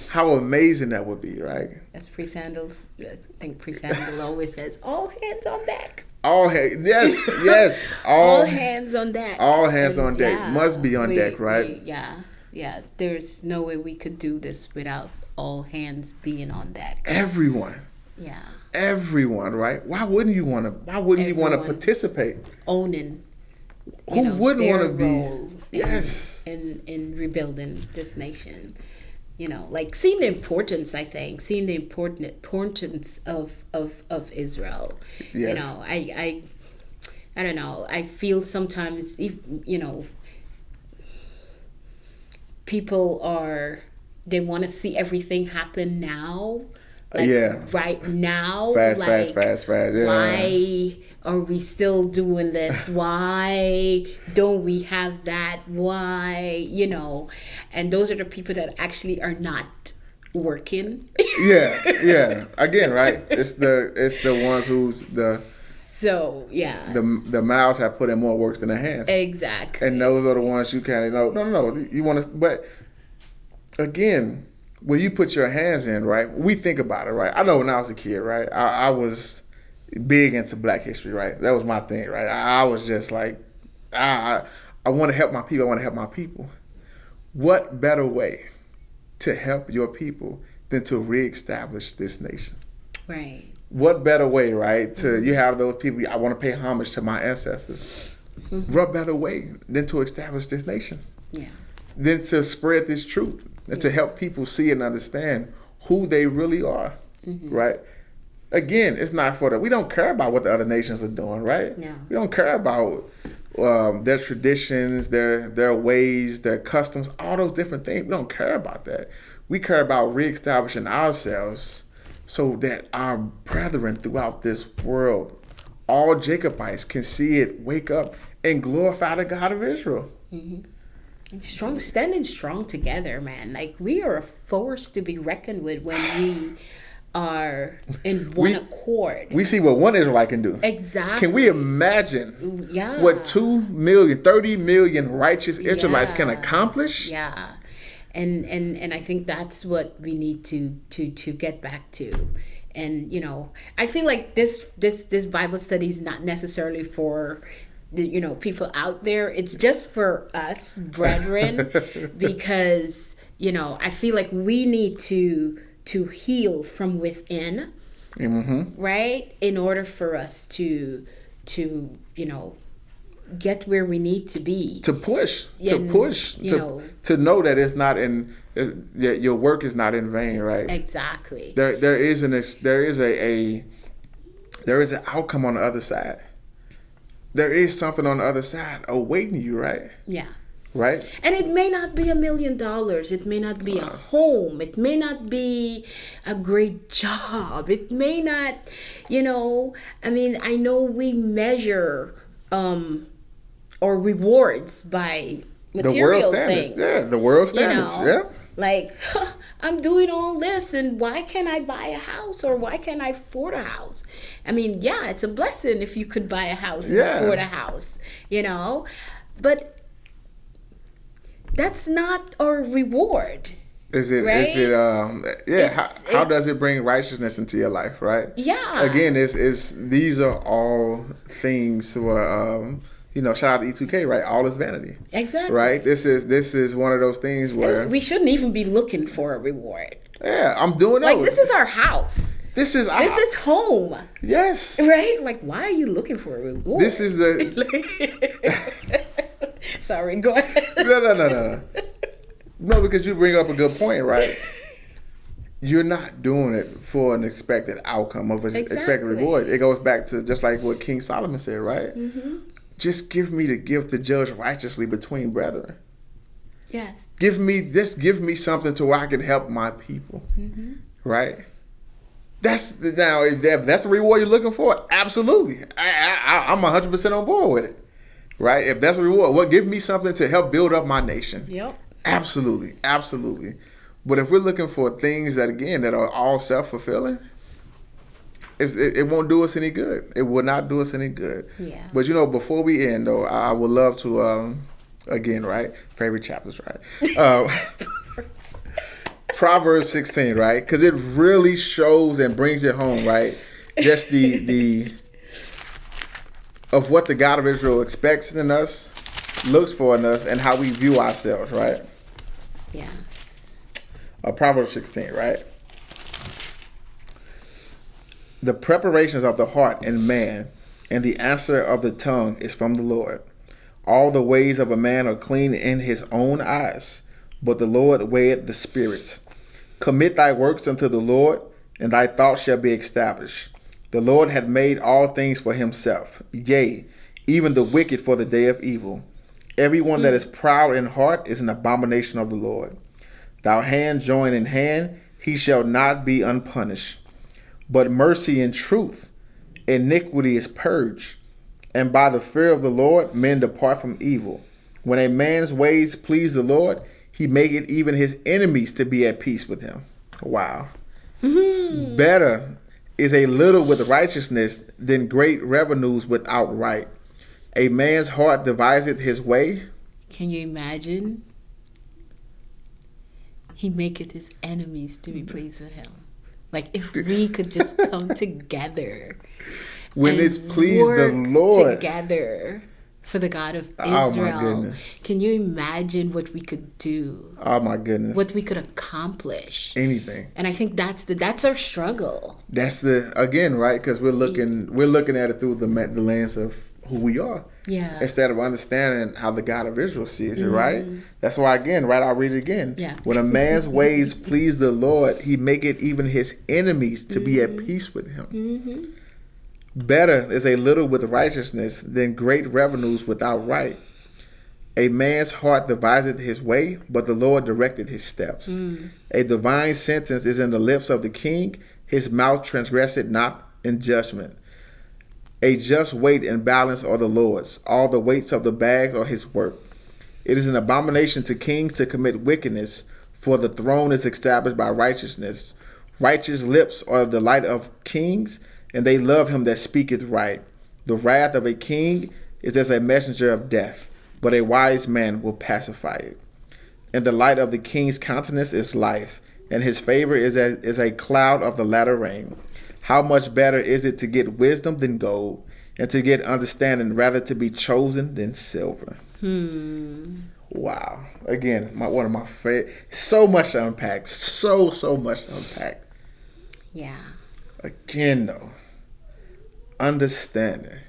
How amazing that would be, right? As Priest Sandals, I think Priest Sandals always says, all hands on deck. Yes. All hands on deck. All hands on deck. Must be on deck, right? Yeah. There's no way we could do this without all hands being on deck. Everyone. Yeah. Everyone, right? Why wouldn't you want to participate? Owning. Who wouldn't want to be? Yes. In rebuilding this nation. Like seeing the importance, I think, seeing the importance of Israel. Yes. I don't know. I feel sometimes, people they want to see everything happen now. Right now. Fast. Yeah. Why are we still doing this? Why don't we have that? Why? And those are the people that actually are not working. Yeah. Again, right? It's the ones who's the. So yeah. The mouths have put in more work than the hands. Exactly. And those are the ones you kind of know. No. You want to, but again. When you put your hands in, right, we think about it, right? I know when I was a kid, right, I was big into Black history, right? That was my thing, right? I was just like, I want to help my people. What better way to help your people than to reestablish this nation? Right. What better way, right, you have those people, I want to pay homage to my ancestors. what better way than to establish this nation? Yeah. Than to spread this truth and to help people see and understand who they really are, right? Again, it's not for that. We don't care about what the other nations are doing, right? No. We don't care about their traditions, their ways, their customs, all those different things. We don't care about that. We care about reestablishing ourselves so that our brethren throughout this world, all Jacobites, can see it, wake up, and glorify the God of Israel. Standing strong together, man. Like, we are a force to be reckoned with when we are in one accord. We see what one Israelite can do. Exactly. Can we imagine what 30 million righteous Israelites can accomplish? Yeah. And I think that's what we need to get back to. And, you know, I feel like this Bible study is not necessarily for the, people out there. It's just for us, brethren, because, I feel like we need to heal from within, right? In order for us to get where we need to be. To know that it's not your work is not in vain, right? Exactly. There is an outcome on the other side. There is something on the other side awaiting you, right? Yeah. Right? And it may not be $1 million. It may not be a home. It may not be a great job. It may not, I know we measure or rewards by material things. Yeah, the world standards. Yeah. Like, I'm doing all this, and why can't I buy a house, or why can't I afford a house? I mean, yeah, it's a blessing if you could buy a house and afford a house, but that's not our reward. Is it? Right? Is it? How does it bring righteousness into your life? Right. Yeah. Again, these are all things where shout out to E2K, right? All is vanity. Exactly. Right. This is one of those things where we shouldn't even be looking for a reward. Yeah, I'm doing like this is our house. This is home. Yes. Right. Like, why are you looking for a reward? This is the. Sorry, go ahead. No. No, because you bring up a good point, right? You're not doing it for an expected outcome of an expected reward. It goes back to just like what King Solomon said, right? Just give me the gift to judge righteously between brethren. Yes. Give me something to where I can help my people, right? That's if that's the reward you're looking for. Absolutely, I'm 100% on board with it. Right? If that's a reward, give me something to help build up my nation. Yep. Absolutely. But if we're looking for things that are all self-fulfilling, it won't do us any good. It will not do us any good. Yeah. But before we end, though, I would love to again, right? Favorite chapters, right? Proverbs 16, right? Because it really shows and brings it home, right? Just the of what the God of Israel expects in us, looks for in us, and how we view ourselves, right? Yes. Proverbs 16, right? The preparations of the heart in man, and the answer of the tongue is from the Lord. All the ways of a man are clean in his own eyes, but the Lord weigheth the spirits. Commit thy works unto the Lord, and thy thoughts shall be established. The Lord hath made all things for himself, yea, even the wicked for the day of evil. Everyone that is proud in heart is an abomination of the Lord. Thou hand join in hand, he shall not be unpunished. But mercy and truth, iniquity is purged, and by the fear of the Lord men depart from evil. When a man's ways please the Lord, he maketh even his enemies to be at peace with him. Wow. Better is a little with righteousness than great revenues without right. A man's heart deviseth his way. Can you imagine? He maketh his enemies to be pleased with him. Like, if we could just come together when it's pleased the Lord together for the God of Israel. Oh my goodness. Can you imagine what we could do? Oh my goodness. What we could accomplish. Anything. And I think that's our struggle. That's again, right? Because we're looking at it through the lens of who we are. Yeah. Instead of understanding how the God of Israel sees it, right? That's why, again, right, I'll read it again. Yeah. When a man's ways please the Lord, he maketh even his enemies to be at peace with him. Better is a little with righteousness than great revenues without right. A man's heart deviseth his way, but the Lord directed his steps. A divine sentence is in the lips of the king, his mouth transgresseth not in judgment. A just weight and balance are the Lord's. All the weights of the bags are his work. It is an abomination to kings to commit wickedness, for the throne is established by righteousness. Righteous lips are the delight of kings, and they love him that speaketh right. The wrath of a king is as a messenger of death, but a wise man will pacify it. And the light of the king's countenance is life, and his favor is a cloud of the latter rain. How much better is it to get wisdom than gold, and to get understanding rather to be chosen than silver? Wow. Again, one of my favorite. So much to unpack. So much to unpack. Yeah. Again, though, understanding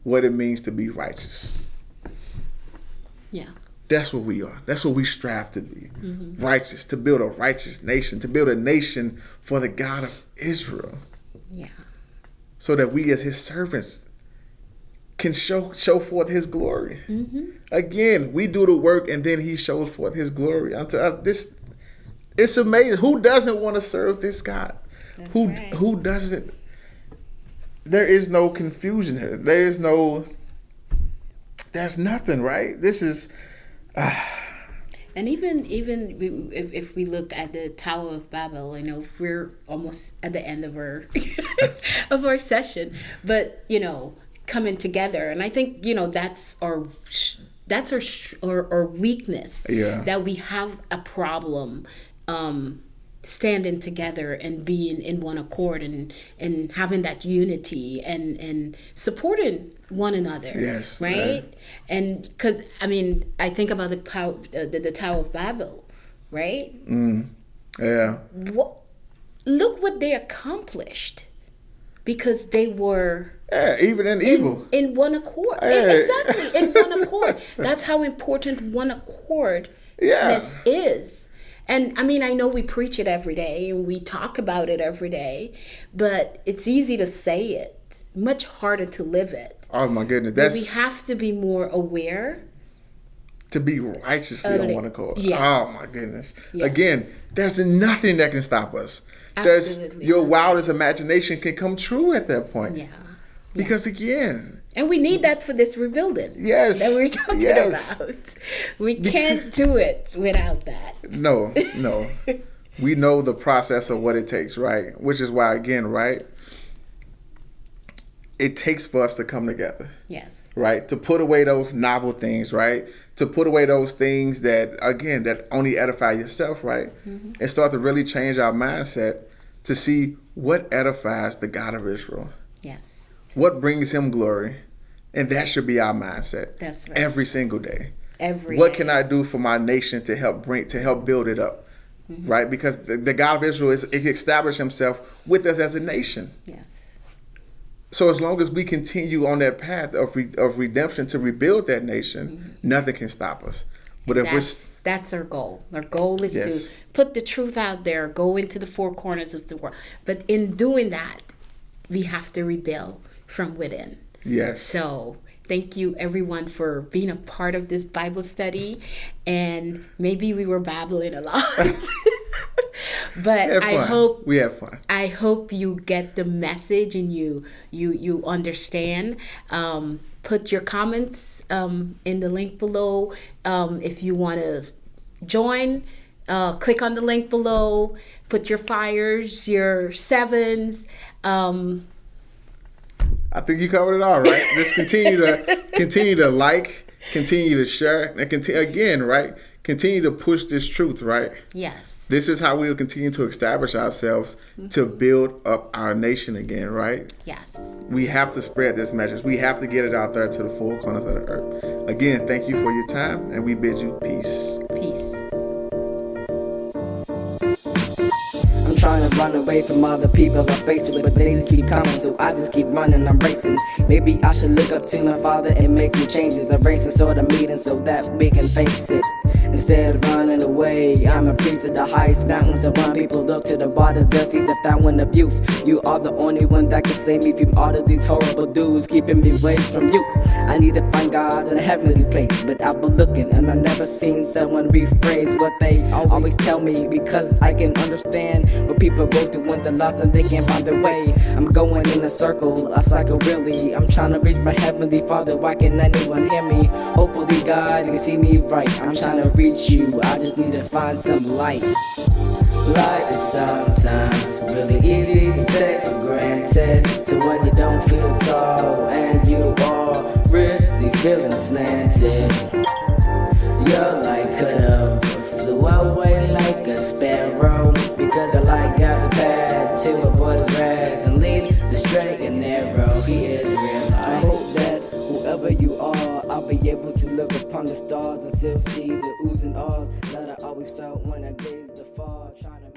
what it means to be righteous. Yeah. That's what we are. That's what we strive to be. Righteous, to build a righteous nation, to build a nation for the God of Israel. Yeah. So that we as his servants can show forth his glory. Again, we do the work and then he shows forth his glory unto us. It's amazing. Who doesn't want to serve this God? Who doesn't? There is no confusion here. There's nothing, right? This is and even if we look at the Tower of Babel, I know we're almost at the end of our of our session, but coming together, and I think that's our weakness. Yeah. That we have a problem standing together and being in one accord and having that unity and supporting one another. Yes. Right. Yeah. And because I think about the Tower of Babel, right? Yeah. Look what they accomplished, because they were even in evil in one accord. Exactly, in one accord. That's how important one accord is. And I know we preach it every day and we talk about it every day, but it's easy to say it, much harder to live it. Oh my goodness, we have to be more aware to be righteously on one accord. Yes. Oh my goodness. Yes. Again, there's nothing that can stop us. Absolutely. Your wildest imagination can come true at that point. Yeah. Because again, and we need that for this rebuilding. Yes. That we're talking about. We can't do it without that. No. We know the process of what it takes, right? Which is why, again, right? It takes for us to come together. Yes. Right? To put away those novel things, right? To put away those things that only edify yourself, right? And start to really change our mindset to see what edifies the God of Israel. Yes. What brings him glory. And that should be our mindset. That's right. Every single day. What can I do for my nation to help build it up? Right? Because the God of Israel is established himself with us as a nation. Yes. So as long as we continue on that path of redemption to rebuild that nation, nothing can stop us. But that's our goal. Our goal is to put the truth out there, go into the four corners of the world. But in doing that, we have to rebuild from within. Yes. So thank you everyone for being a part of this Bible study. And maybe we were babbling a lot. But I hope we have fun. I hope you get the message and you understand. Put your comments in the link below. If you want to join, click on the link below. Put your fires, your sevens. I think you covered it all, right? Just continue to like, continue to share, and continue to push this truth, right? Yes. This is how we will continue to establish ourselves to build up our nation again, right? Yes. We have to spread this message. We have to get it out there to the four corners of the earth. Again, thank you for your time, and we bid you peace. Peace. I'm trying to run away from all the people I face it, but they just keep coming, so I just keep running, I'm racing. Maybe I should look up to my Father and make some changes, erasing sort of meeting so that we can face it. Instead of running away, I'm a priest of the highest mountain. So when people look to the water, they'll see the fountain of youth. You are the only one that can save me from all of these horrible dudes keeping me away from you. I need to find God in a heavenly place, but I've been looking and I've never seen someone rephrase what they always tell me, because I can understand what people go through when they're lost and they can't find their way. I'm going in a circle, a cycle really. I'm trying to reach my heavenly Father, why can anyone hear me? Hopefully God can see me right. I'm trying to reach you, I just need to find some light. Life is sometimes really easy to take for granted. So when you don't feel tall and you are really feeling slanted, your light could've flew away like a sparrow, because the light got the path to avoid his wrath and lead the straight and narrow. He is real. I hope that whoever you are, I'll be able to look upon the stars and still see the oohs and ahs that I always felt when I gazed afar, trying to